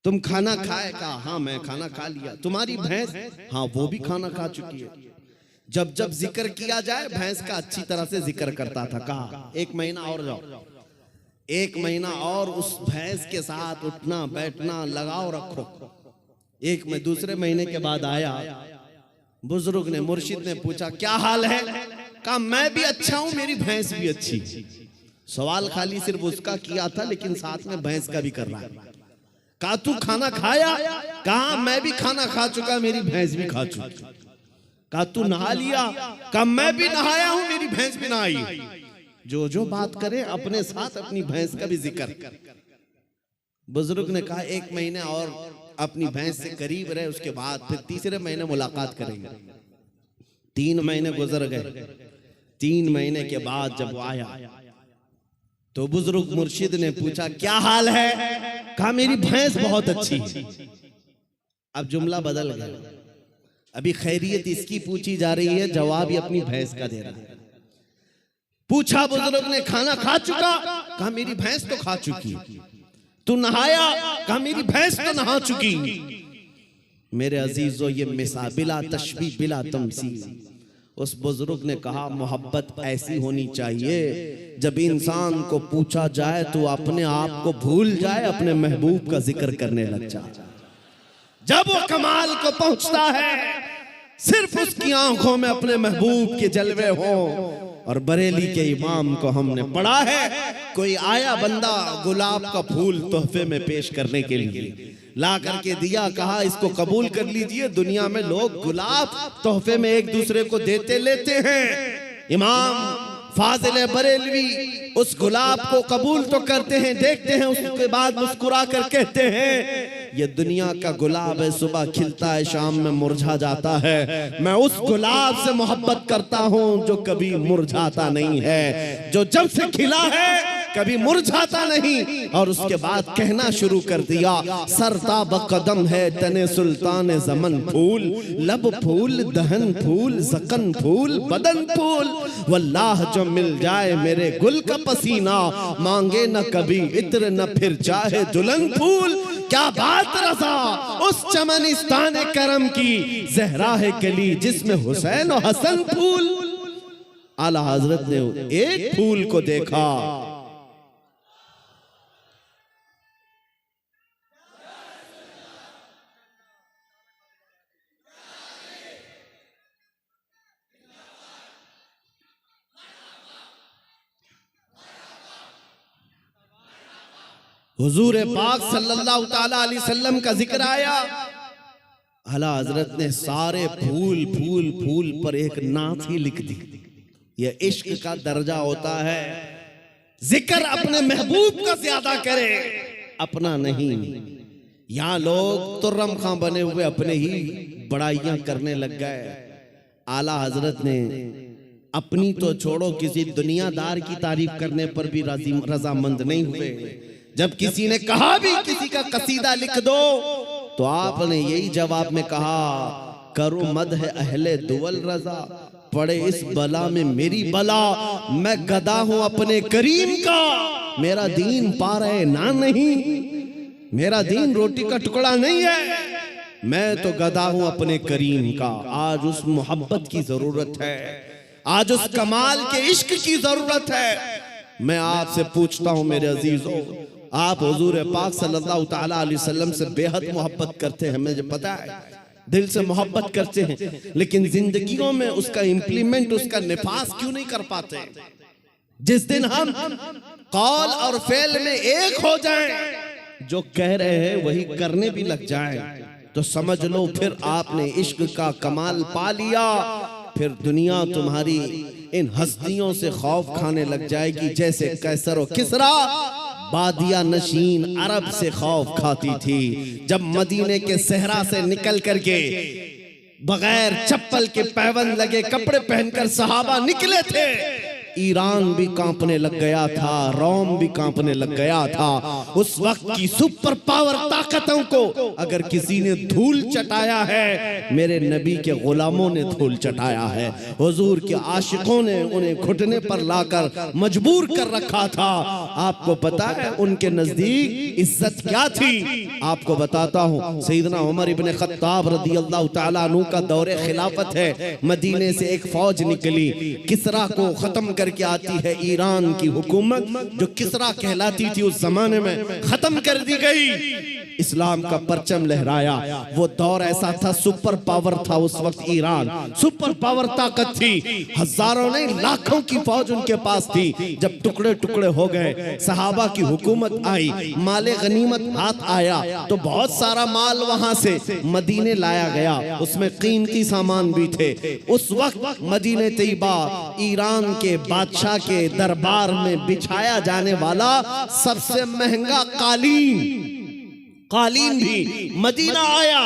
तुम खाना खाए। कहा हाँ मैं खाना खा लिया। तुम्हारी भैंस। हाँ वो भी खाना खा चुकी है। जब जब जिक्र किया जाए भैंस का अच्छी तरह से जिक्र करता था। कहा 1 महीना और जाओ, 1 महीना और उस भैंस के साथ उठना बैठना लगाव रखो। दूसरे महीने के बाद आया, बुजुर्ग ने मुर्शिद ने पूछा क्या हाल है। कहा मैं भी अच्छा हूं, मेरी भैंस भी अच्छी। सवाल खाली सिर्फ उसका किया था, लेकिन साथ में भैंस का भी कर रहा है। कहा तू खाना खाया। कहा मैं भी खाना खा चुका, मेरी भैंस भी खा चुकी। कहा तू नहा लिया। कहा मैं भी नहाया हूं, मेरी भैंस भी नहाई। जो जो बात करे अपने साथ अपनी भैंस का भी जिक्र। बुजुर्ग ने कहा 1 महीने और अपनी भैंस से करीब रहे, उसके बाद फिर तीसरे महीने मुलाकात करेंगे। 3 महीने गुजर गए। 3 महीने के बाद जब वो आया तो बुजुर्ग मुर्शिद ने पूछा क्या हाल है। कहा मेरी भैंस बहुत अच्छी है। अब जुमला बदल गया। अभी खैरियत इसकी पूछी जा रही है, जवाब ये अपनी भैंस का दे रहा है। पूछा बुजुर्ग ने खाना खा चुका। कहा मेरी भैंस तो खा चुकी। तू नहाया। कहा मेरी भैंस तो नहा चुकी। मेरे अजीजों ये मिसाल बिला तशबीह बिला तमसील। उस बुजुर्ग ने कहा मोहब्बत ऐसी होनी चाहिए जब इंसान को पूछा जाए तो अपने आप को भूल जाए, अपने महबूब का जिक्र करने लग जाए। जब वो कमाल को पहुंचता है सिर्फ उसकी आंखों में अपने महबूब के जलवे हों। और बरेली के इमाम को हमने पढ़ा है, कोई आया बंदा गुलाब का फूल तोहफे में पेश करने के लिए, ला करके दिया, कहा इसको कबूल कर लीजिए। दुनिया में लोग गुलाब तोहफे में एक दूसरे को देते लेते हैं। इमाम फाजिल बरेलवी उस गुलाब को कबूल तो करते हैं, देखते हैं, उसके बाद मुस्कुरा कर कहते हैं ये दुनिया का गुलाब है, सुबह खिलता है शाम में मुरझा जाता है। मैं उस गुलाब से मोहब्बत करता हूं जो कभी मुरझाता नहीं है, जो जब से खिला है कभी मुरझाता नहीं। और उसके बाद कहना शुरू कर दिया सरताब कदम है तने सुल्तान ज़मन फूल, लब फूल दहन फूल ज़कन फूल बदन फूल। वल्लाह जो मिल जाए मेरे गुल का पसीना, मांगे न कभी इत्र न फिर चाहे दुल्हन फूल। क्या बात रज़ा उस चमनिस्तान करम की, ज़हरा है कली जिसमें हुसैन और हसन फूल। आला हजरत ने एक फूल को देखा, हुजूर पाक सल्लल्लाहु ताला अलैहि वसल्लम का जिक्र आया। आला हजरत ने सारे फूल फूल फूल पर एक नात ही लिख दी। यह इश्क का दर्जा होता है, जिक्र अपने महबूब का ज्यादा करे, अपना नहीं। यहाँ लोग तुर्रम खां बने हुए अपने ही बड़ाइयां करने लग गए। आला हजरत ने अपनी तो छोड़ो, किसी दुनियादार की तारीफ करने पर भी रजामंद नहीं हुए। जब किसी ने कहा भी किसी का कसीदा लिख दो तो आपने यही जवाब में कहा करो मद है अहले दुवल रजा, पड़े इस बला में मेरी बला। मैं गदा हूं अपने करीम का, मेरा दीन पा रहे ना नहीं, मेरा दीन रोटी का टुकड़ा नहीं है, मैं तो गदा हूं अपने करीम का। आज उस मोहब्बत की जरूरत है, आज उस कमाल के इश्क की जरूरत है। मैं आपसे पूछता हूं मेरे अजीजों, आप हुजूर पाक सल्लल्लाहु ताला अलैहि वसल्लम से बेहद मोहब्बत करते हैं, मुझे पता है, दिल से मोहब्बत करते हैं, लेकिन जिंदगियों में उसका इम्प्लीमेंट, उसका निफास क्यों नहीं कर पाते? जिस दिन हम कौल और फेल में एक हो जाएं, जो कह रहे हैं वही करने भी लग जाएं, तो समझ लो फिर आपने इश्क का कमाल पा लिया। फिर दुनिया तुम्हारी इन हस्तियों से खौफ खाने लग जाएगी जैसे कैसर और किसरा बादिया नशीन अरब से खौफ खाती थी। जब मदीने के सहरा से निकल करके बगैर चप्पल के पैबंद लगे कपड़े पहनकर सहाबा निकले थे, ईरान भी कांपने लग गया था, रोम भी कांपने लग गया था। उस वक्त की सुपर पावर ताकतों को अगर किसी ने धूल चटाया है, मेरे नबी के गुलामों ने धूल चटाया है। हुजूर के आशिकों ने उन्हें घुटने पर लाकर मजबूर कर रखा था। आपको पता है उनके नजदीक इज्जत क्या थी? आपको बताता हूँ, सैयदना उमर इब्ने खत्ताब रदियल्लाहु ताला अन्हु का दौरे खिलाफत है। मदीने से एक फौज निकली, किसरा को खत्म करके आती है। ईरान की हुकूमत जो किसरा कहलाती थी उस जमाने में खत्म कर दी गई। इस्लाम का परचम लहराया। वो दौर ऐसा था, सुपर पावर था उस वक्त ईरान, सुपर पावर ताकत थी। हजारों नहीं लाखों की फौज उनके पास थी। जब टुकड़े टुकड़े हो गए, सहाबा की हुकूमत आई, माले गनीमत हाथ आया, तो बहुत सारा माल वहां से मदीने लाया गया, उसमें कीमती सामान भी थे। उस वक्त मदीने तैयबा ईरान के बादशाह के दरबार में बिछाया जाने वाला सबसे महंगा कालीन भी मदीना आया,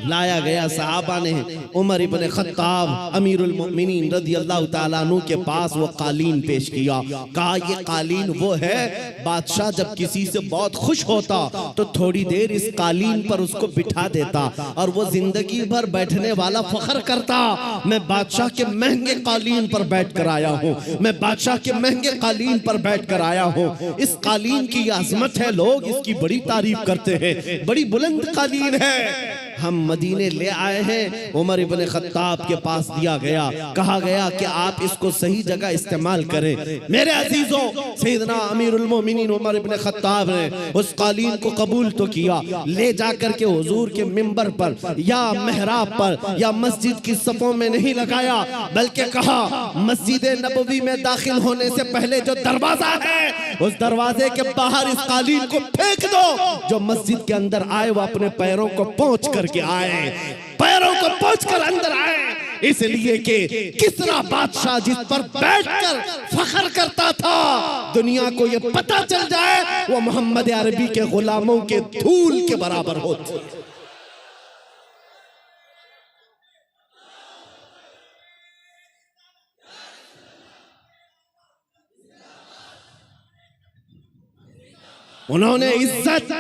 लाया गया। सहाबा ने उमर इब्ने खत्ताब अमीरुल मोमिनीन रदियल्लाहु ताला अन्हु के पास वो कालीन पेश किया। कहा ये कालीन वो है, बादशाह जब किसी से बहुत खुश होता तो थोड़ी देर इस कालीन पर उसको बिठा देता और वो जिंदगी भर बैठने वाला फख्र करता, मैं बादशाह के महंगे कालीन पर बैठ कर आया हूँ, मैं बादशाह के महंगे कालीन पर बैठ कर आया हूँ। इस कालीन की अजमत है, लोग इसकी बड़ी तारीफ करते हैं, बड़ी बुलंद कालीन है। हम मदीने ले आए हैं। उमर इब्ने खत्ताब के पास दिया गया, कहा गया कि आप इसको सही जगह इस्तेमाल करें। मेरे अजीजों, सैयदना अमीरुल मोमिनीन उमर इब्ने खत्ताब ने उस कालीन को कबूल तो किया, ले जाकर के हुजूर के मिंबर पर या मेहराब पर या मस्जिद की सफों में नहीं लगाया, बल्कि कहा मस्जिद नबवी में दाखिल होने से पहले जो दरवाजा है उस दरवाजे के बाहर इस कालीन को फेंक दो। जो मस्जिद के अंदर आए वो अपने पैरों को पोंछ करके आए, पैरों को पोंछ कर अंदर आए, इसलिए कि किसरा बादशाह जिस पर बैठकर फख्र करता था, दुनिया को ये पता चल जाए वो मोहम्मद अरबी के गुलामों के धूल के बराबर होती। उन्होंने इज्जत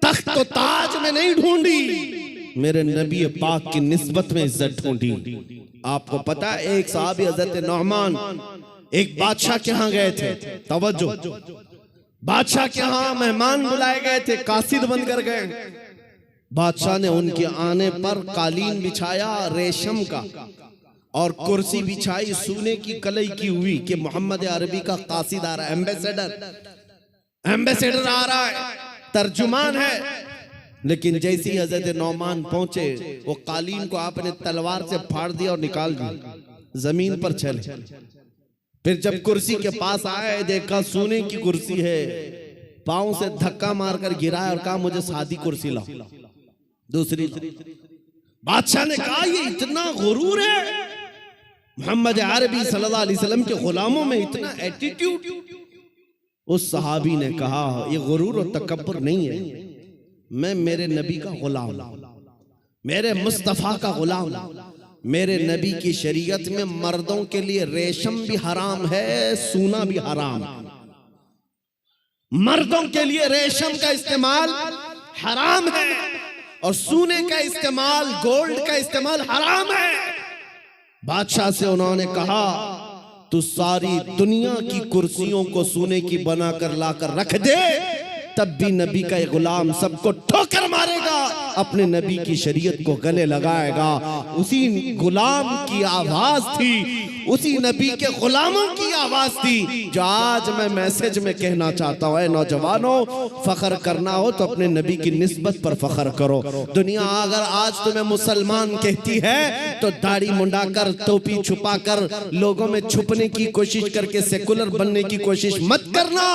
तख्त तो ताज में नहीं ढूंढी, मेरे नबी पाक की निस्बत में इज्जत ढूंढी। आपको पता है एक साहबी हजरत नौमान एक बादशाह के यहाँ गए थे, तवज्जो, बादशाह के यहाँ मेहमान बुलाए गए थे, कासिद बनकर गए। बादशाह ने उनके आने पर कालीन बिछाया रेशम का और कुर्सी बिछाई सोने की कलई की हुई कि मोहम्मद अरबी का कासिद आ रहा है, एम्बेसडर आ रहा है, तर्जुमान है। लेकिन जैसे ही हजरत नौमान पहुंचे, वो कालीन को आपने तलवार से फाड़ दिया और निकाल दिया, जमीन पर चले। फिर जब कुर्सी के पास आए, देखा सोने की कुर्सी है, पांव से धक्का मारकर गिराया और कहा मुझे सादी कुर्सी लाओ, दूसरी। बादशाह ने कहा ये इतना गुरूर है, मोहम्मद अरबी सल्लल्लाहु अलैहि वसल्लम के गुलामों में इतना एटीट्यूड। उस सहाबी ने कहा ये गुरूर और तकब्बुर नहीं है, मैं मेरे नबी का गुलाम, मेरे मुस्तफा का गुलाम। मेरे नबी की शरीयत में मर्दों के लिए रेशम भी हराम है, सोना भी हराम। मर्दों के लिए रेशम का इस्तेमाल हराम है और सोने का इस्तेमाल, गोल्ड का इस्तेमाल हराम है। बादशाह से उन्होंने कहा तू सारी दुनिया की कुर्सियों को सोने की बनाकर लाकर रख दे, तब भी नबी का गुलाम सबको ठोकर मारेगा, अपने नबी की शरीयत को गले लगाएगा। उसी गुलाम की आवाज थी, उसी नबी के गुलामों की आवाज थी जो आज मैं मैसेज में कहना चाहता हूँ। नौजवानों, फख्र करना हो तो अपने नबी की निस्बत पर फख्र करो। दुनिया अगर आज तुम्हें मुसलमान कहती है तो दाढ़ी मुंडाकर, टोपी छुपाकर, लोगों में छुपने की कोशिश करके सेकुलर बनने की कोशिश मत करना।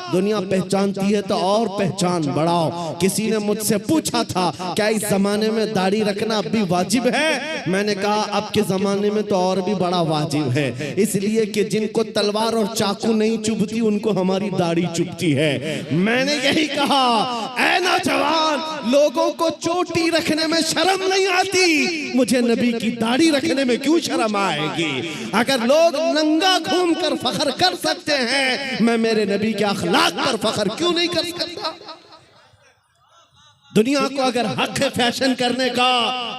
दुनिया पहचानती है तो और पहचान बढ़ाओ। किसी ने मुझसे पूछा था क्या इस जमाने में दाढ़ी रखना अब भी वाजिब है? मैंने कहा अब के जमाने में तो और भी बड़ा वाजिब है, इसलिए कि जिनको तलवार और चाकू नहीं चुभती उनको हमारी दाढ़ी चुभती है। मैंने यही कहा, ऐ नौजवान, लोगों को चोटी रखने में शर्म नहीं आती, मुझे नबी की दाढ़ी रखने में क्यों शर्म आएगी? अगर लोग नंगा घूमकर फख्र कर सकते हैं, मैं मेरे नबी के अखलाक पर फख्र क्यों नहीं कर सकता? दुनिया को अगर हक है फैशन करने का,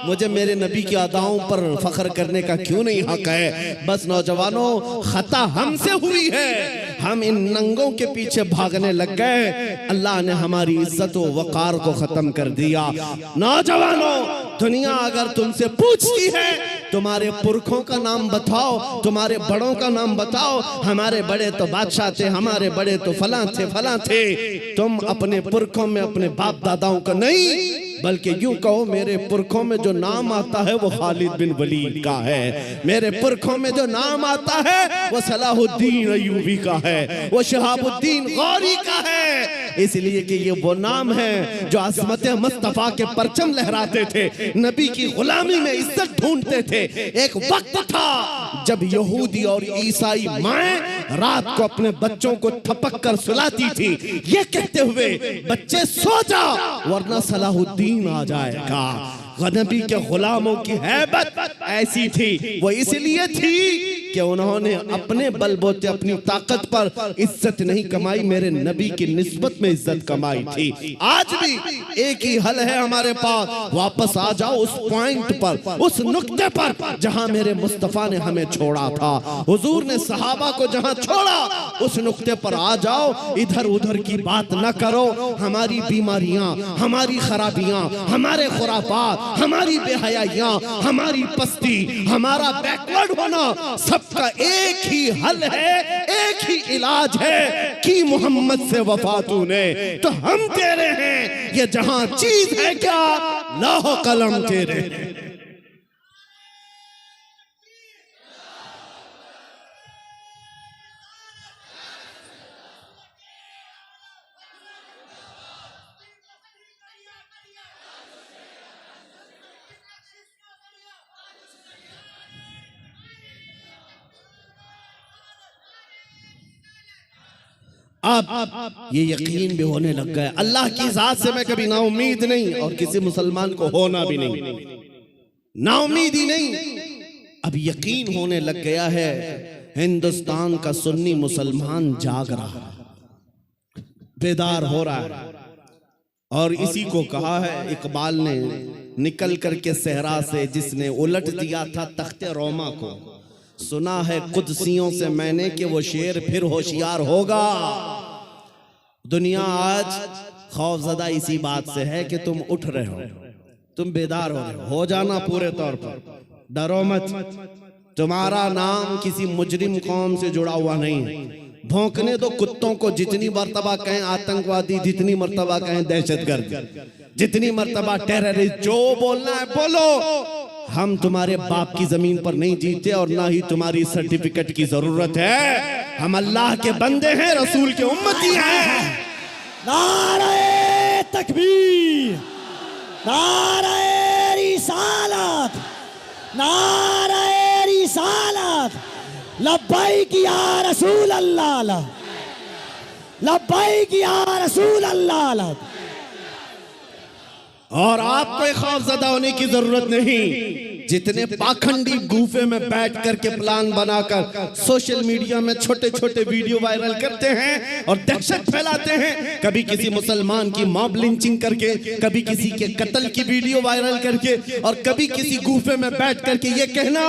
मुझे मेरे नबी की अदाओं पर फख्र करने का क्यों नहीं हक है? बस नौजवानों, खता हमसे हुई है, हम इन नंगों के पीछे भागने लग गए। अल्लाह ने हमारी इज्जत व वकार को खत्म कर दिया। नौजवानों, दुनिया अगर तुमसे पूछती है तुम्हारे पुरखों का नाम बताओ, तुम्हारे बड़ों का नाम बताओ, हमारे बड़े तो बादशाह थे, हमारे बड़े तो फलां थे फलां थे, तुम अपने पुरखों में अपने बाप दादाओं का नहीं, बल्कि यूं कहो मेरे पुरखों में जो नाम आता है वो खालिद बिन वलीद का है, मेरे पुरखों में जो नाम आता है वो सलाहुद्दीन अय्यूबी का है, वो शहाबुद्दीन गौरी का है। इसलिए कि ये वो नाम है जो अज़मत मुस्तफा के परचम लहराते थे, नबी की गुलामी में इज्जत ढूंढते थे। एक वक्त था जब यहूदी और ईसाई माएं रात को अपने बच्चों को थपक कर सुलाती थी, ये कहते हुए बच्चे सो जा वरना सलाहुद्दीन आ जाएगा। नबी के गुलामों की हैबत ऐसी थी, वो इसलिए थी कि उन्होंने अपने बलबूते अपनी ताकत पर इज्जत नहीं कमाई, मेरे नबी की निस्बत में इज्जत कमाई थी। आज भी एक ही हल है हमारे पास, वापस आ जाओ उस पॉइंट पर, उस नुक्ते पर जहां मेरे मुस्तफा ने हमें छोड़ा था, हुजूर ने सहाबा को जहां छोड़ा उस नुक्ते पर आ जाओ। इधर उधर की बात न करो। हमारी बीमारियां, हमारी खराबियां, हमारे खुराफात, हमारी बेहयाइयां, हमारी पस्ती, हमारा बैकवर्ड होना, सबका एक ही हल है, एक ही इलाज है कि मोहम्मद से वफा तूने तो हम तेरे हैं। ये जहां चीज है क्या, लौह कलम तेरे। अब ये यकीन भी होने लग गया, अल्लाह की जात से मैं कभी नाउम्मीद नहीं और किसी मुसलमान को होना भी नहीं, नाउम्मीद ही नहीं। अब यकीन होने लग गया है हिंदुस्तान का सुन्नी मुसलमान जाग रहा है, बेदार हो रहा है। और इसी को कहा है इकबाल ने निकल करके सहरा से, जिसने उलट दिया था तख्ते रोमा को, सुना है कुदसियों से मैंने कि वो शेर फिर होशियार होगा। दुनिया आज खौफजदा इसी बात से है कि तुम उठ रहे हो, तुम बेदार हो रहे हो जाना पूरे तौर पर, डरो मत। तुम्हारा नाम किसी मुजरिम कौम से जुड़ा हुआ नहीं। भौंकने दो कुत्तों को, जितनी मर्तबा कहें आतंकवादी, जितनी मर्तबा कहें दहशतगर्द, जितनी मर्तबा टेररिस्ट, जो बोलना है बोलो। हम तुम्हारे बाप की जमीन पर नहीं जीते और ना ही तुम्हारी सर्टिफिकेट की जरूरत है। हम अल्लाह के बंदे हैं, रसूल के उम्मती हैं। नारे तकबीर, नारे रिसालत, नारे रिसालत, लब्बैक या रसूल अल्लाह, लब्बैक या रसूल अल्लाह। और आपको खौफजदा होने की जरूरत नहीं। जितने पाखंडी गुफे में बैठ करके प्लान बनाकर सोशल मीडिया में छोटे छोटे वीडियो वायरल करते हैं और दहशत फैलाते हैं, कभी किसी मुसलमान की मॉब लिंचिंग करके, कभी किसी के कत्ल की वीडियो वायरल करके, और कभी किसी गुफे में बैठ करके ये कहना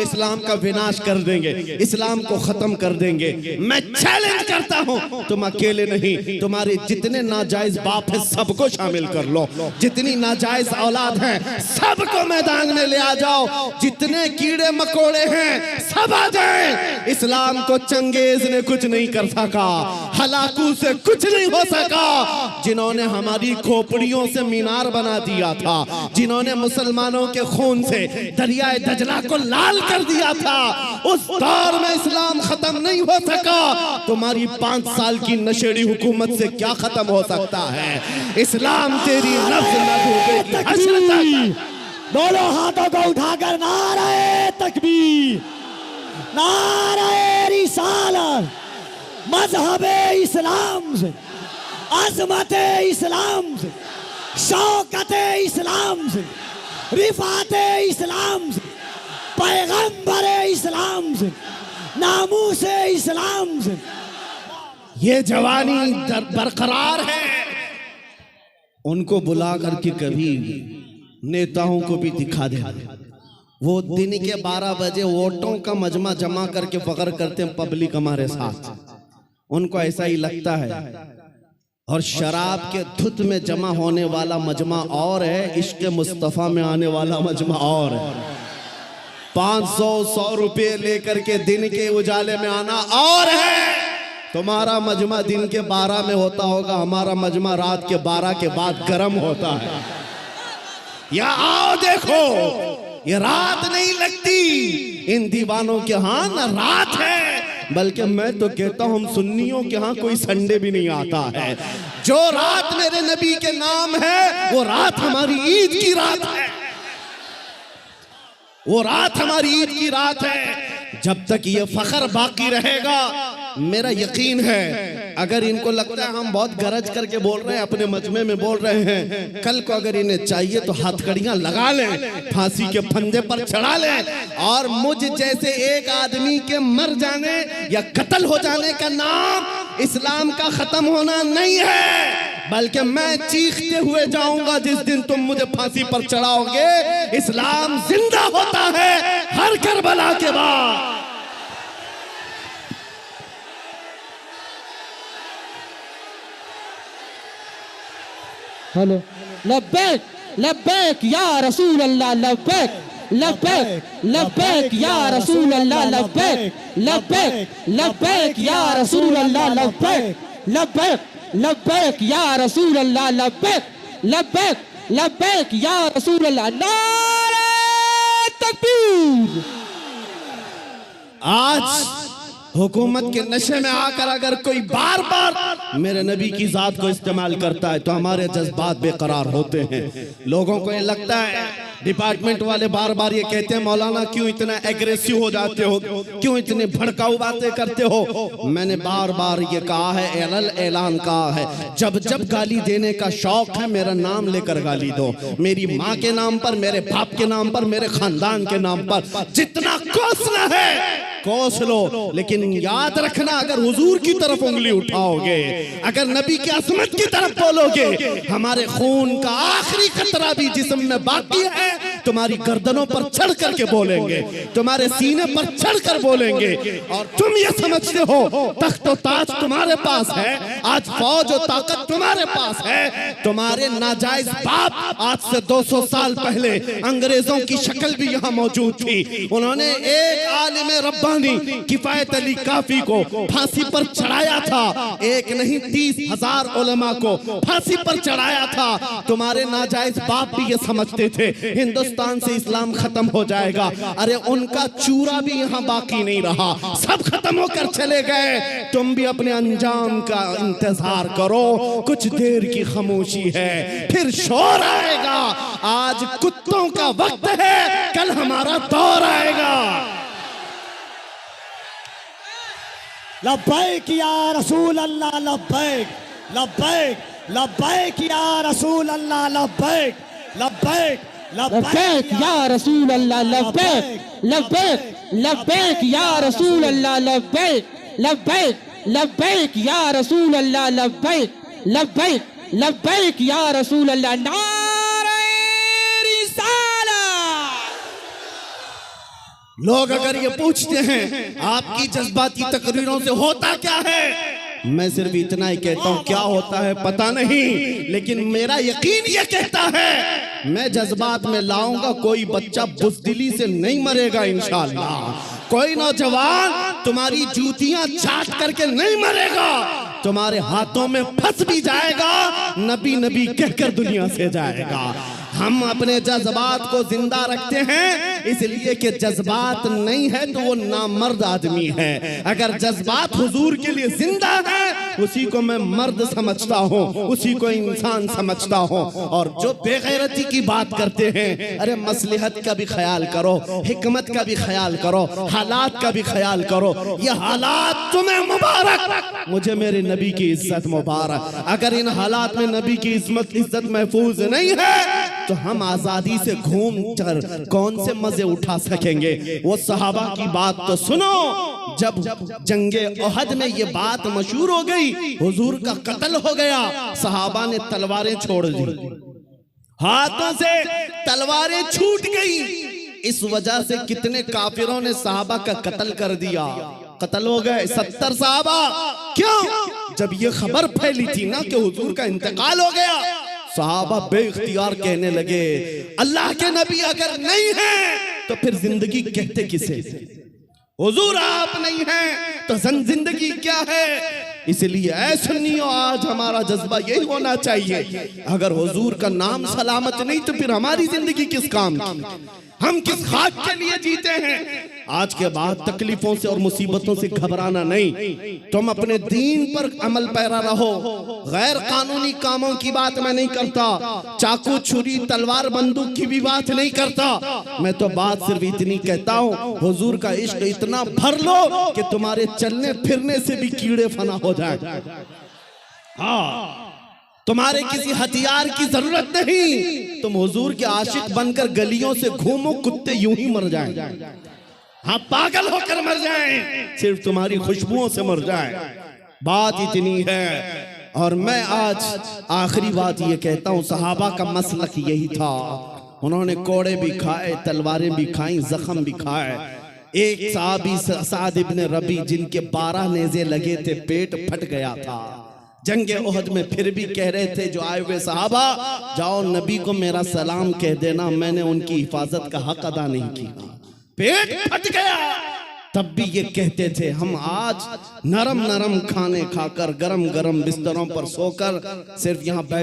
इस्लाम का विनाश कर देंगे, इस्लाम को खत्म कर देंगे। मैं चैलेंज करता हूं, तुम अकेले नहीं, तुम्हारे जितने नाजायज बाप है सबको शामिल कर लो, जितनी नाजायज औलाद है सबको मैदान में ले आ जाओ, जितने कीड़े मकोड़े हैं सब आ जाएं। इस्लाम को चंगेज ने कुछ नहीं कर सका, हलाकू से कुछ नहीं हो सका। जिन्होंने हमारी खोपड़ियों से मीनार बना दिया था, जिन्होंने मुसलमानों के खून से दरियाए दजला को लाल कर दिया था, उस दौर में इस्लाम खत्म नहीं हो सका। तुम्हारी 5 साल की नशेड़ी हुकूमत से क्या खत्म हो सकता है? इस्लाम तेरी नफ्स न डूबेगी हश्र तक। दोनों हाथों को उठाकर नारे तकबीर, नारे रिसालत, मजहबे इस्लाम से, अजमते इस्लाम से, शौकते इस्लाम से, रिफाते इस्लाम से, पैगंबरे इस्लाम से, नामूसे इस्लाम से। ये जवानी बरकरार है। उनको बुला करके कभी नेताओं को भी दिखा दे। वो दिन के 12 बजे वोटों का मजमा जमा करके फख्र करते हैं पब्लिक हमारे साथ। उनको ऐसा ही लगता है। और शराब के धुत में जमा होने वाला मजमा और है, इश्क मुस्तफा में आने वाला मजमा और है। 500-100 रुपये लेकर के दिन के उजाले में आना और है। तुम्हारा मजमा दिन के 12 में होता होगा, हमारा मजमा रात के 12 के बाद गर्म होता है। या आओ देखो, ये रात नहीं लगती इन दीवानों के यहाँ, ना रात है। बल्कि मैं तो कहता हूं हम सुन्नियों के यहाँ कोई संडे भी नहीं आता है। जो रात मेरे नबी के नाम है वो रात हमारी ईद की रात है, वो रात हमारी ईद की रात है। जब तक ये फख्र बाकी रहेगा, मेरा यकीन है अगर इनको लगता है हम बहुत गरज करके बोल रहे हैं, अपने मजमे में बोल रहे हैं, कल को अगर इन्हें चाहिए तो हथकड़ियां लगा लें, फांसी के फंदे पर चढ़ा लें। और मुझ जैसे एक आदमी के मर जाने या कत्ल हो जाने का नाम इस्लाम का खत्म होना नहीं है, बल्कि मैं चीखते हुए जाऊंगा जिस दिन तुम मुझे फांसी पर चढ़ाओगे। इस्लाम जिंदा होता है हर करबला के बाद। हेलो, लब्बैक लब्बैक या रसूल अल्लाह, लब्बैक लब्बैक लब्बैक या रसूल अल्लाह, लब्बैक लब्बैक लब्बैक या रसूल अल्लाह, लब्बैक लब्बैक लब्बैक या रसूल अल्लाह, लब्बैक लब्बैक लब्बैक या रसूल अल्लाह। नारे तकबीर। आज हुकूमत के नशे में आकर अगर कोई बार बार मेरे नबी की जात को इस्तेमाल करता है तो हमारे जज्बात बेकरार होते हैं। लोगों को ये लगता है, डिपार्टमेंट वाले बार बार ये कहते हैं मौलाना क्यों इतना एग्रेसिव हो जाते हो, क्यों इतने भड़काऊ बातें करते हो। मैंने बार बार ये कहा है, ऐलान कहा है, जब जब गाली देने का शौक है मेरा नाम लेकर गाली दो, मेरी माँ के नाम पर, मेरे बाप के नाम पर, मेरे खानदान के नाम पर, जितना कोसना है कोस लो। लेकिन याद रखना, अगर हुजूर की तरफ उंगली उठाओगे, अगर नबी की असमत की तरफ बोलोगे, हमारे खून का आखिरी कतरा भी जिस्म में बाकी है, तुम्हारी गर्दनों पर चढ़ करके बोलेंगे, तुम्हारे सीने पर चढ़ कर बोलेंगे। और तुम ये समझते हो तख्त और ताज तुम्हारे पास है, आज फौज और ताकत तुम्हारे पास है। तुम्हारे नाजायज बाप आज से 200 साल पहले अंग्रेजों की शक्ल भी यहाँ मौजूद थी। उन्होंने एक आलिम रब्बानी किफायत अली काफी को फांसी पर चढ़ाया था, एक नहीं 30,000 उलमा को फांसी पर चढ़ाया था। तुम्हारे नाजायज बाप भी ये समझते थे हिंदुस्तान से इस्लाम खत्म हो जाएगा। अरे उनका चूरा भी यहाँ बाकी नहीं रहा, सब खत्म होकर चले गए। तुम भी अपने अंजाम का इंतजार करो, कुछ देर की खामोशी है, फिर शोर आएगा। आज कुत्तों का वक्त है, कल हमारा दौर आएगा। लब्बैक या रसूल अल्लाह, लब्बैक लब्बैक लब्बैक या रसूल अल्लाह, लब्बैक लब्बैक लब्बैक या रसूल अल्लाह, लब्बैक लब्बैक लब्बैक या रसूल अल्लाह, लब्बैक लब्बैक लब्बैक या रसूल अल्लाह, लब्बैक लब्बैक लब्बैक या रसूल अल्लाह। नारे रिसालत। लोग अगर ये पूछते हैं आपकी जज्बाती तकरीरों से होता क्या है, मैं सिर्फ इतना ही कहता हूं, क्या होता है पता नहीं, लेकिन मेरा यकीन ये कहता है मैं जज्बात में लाऊंगा, कोई बच्चा बुज़दिली से नहीं मरेगा इंशाअल्लाह। कोई नौजवान तुम्हारी जूतियां चाट करके नहीं मरेगा, तुम्हारे हाथों में फंस भी जाएगा, नबी नबी कहकर दुनिया से जाएगा। हम अपने जज्बात को जिंदा रखते हैं इसलिए कि जज्बात नहीं है तो वो नामर्द आदमी है। अगर जज्बात हुजूर के लिए जिंदा है उसी को मैं मर्द समझता हूँ, उसी को इंसान समझता हूँ। और जो बेगैरती की बात करते हैं, अरे मसलहत का भी ख्याल करो, हिकमत का भी ख्याल करो, हालात का भी ख्याल करो। ये हालात तुम्हें मुबारक, मुझे मेरे नबी की इज्जत मुबारक। अगर इन हालात में नबी की इज्जत महफूज नहीं है तो हम आजादी से घूम कर कौन से मजे उठा सकेंगे। वो सहाबा की बात तो सुनो, जब जंगे ओहद में ये बात मशहूर हो गई, हुजूर का कत्ल हो गया, सहाबा ने तलवारें छोड़ दी, हाथों से तलवारें छूट गई। इस वजह से कितने काफिरों ने सहाबा का कत्ल कर दिया, कत्ल हो गए 70 सहाबा। क्यों? जब ये खबर फैली थी ना कि हुजूर का इंतकाल हो गया, सहाबा बेइख्तियार कहने लगे, अल्लाह के नबी अगर नहीं है तो फिर जिंदगी कहते किसे? हुजूर आप नहीं हैं तो जिंदगी क्या है? इसलिए ऐ सुन्नियों, आज हमारा जज्बा यही होना चाहिए, अगर हुजूर का नाम सलामत नहीं तो फिर हमारी जिंदगी किस काम की? हम किस खाक के लिए जीते हैं? आज के बाद तकलीफों से और मुसीबतों से घबराना नहीं, तुम अपने दीन पर अमल पैरा रहो। गैर कानूनी कामों की बात मैं नहीं करता, चाकू छुरी तलवार बंदूक की भी बात नहीं करता। मैं तो बात सिर्फ इतनी कहता हूँ, हुजूर का इश्क इतना भर लो कि तुम्हारे चलने फिरने से भी कीड़े फना हो जाए। हाँ, तुम्हारे किसी हथियार की जरूरत नहीं, तुम हुजूर के आशिक बनकर गलियों से घूमो, कुत्ते यूं ही मर जाएं। हाँ, पागल होकर मर जाएं, सिर्फ तुम्हारी खुशबुओं से मर जाएं। बात इतनी है। और मैं आज आखिरी बात ये कहता हूँ, सहाबा का मसलक यही था, उन्होंने कोड़े भी खाए, तलवारें भी खाई, जख्म भी खाए। एक साहबी साद इब्न रबी, जिनके 12 नेज़े लगे थे, पेट फट गया था जंगे ओहद में, फिर भी कह रहे थे जो आए हुए सहाबा, जाओ नबी को मेरा सलाम कह देना, मैंने उनकी हिफाजत का हक अदा नहीं किया। पेट फट गया, तब भी ये कहते थे, हम आज नरम नरम खाने खाकर, गरम गरम बिस्तरों पर सोकर सिर्फ यहाँ बैठ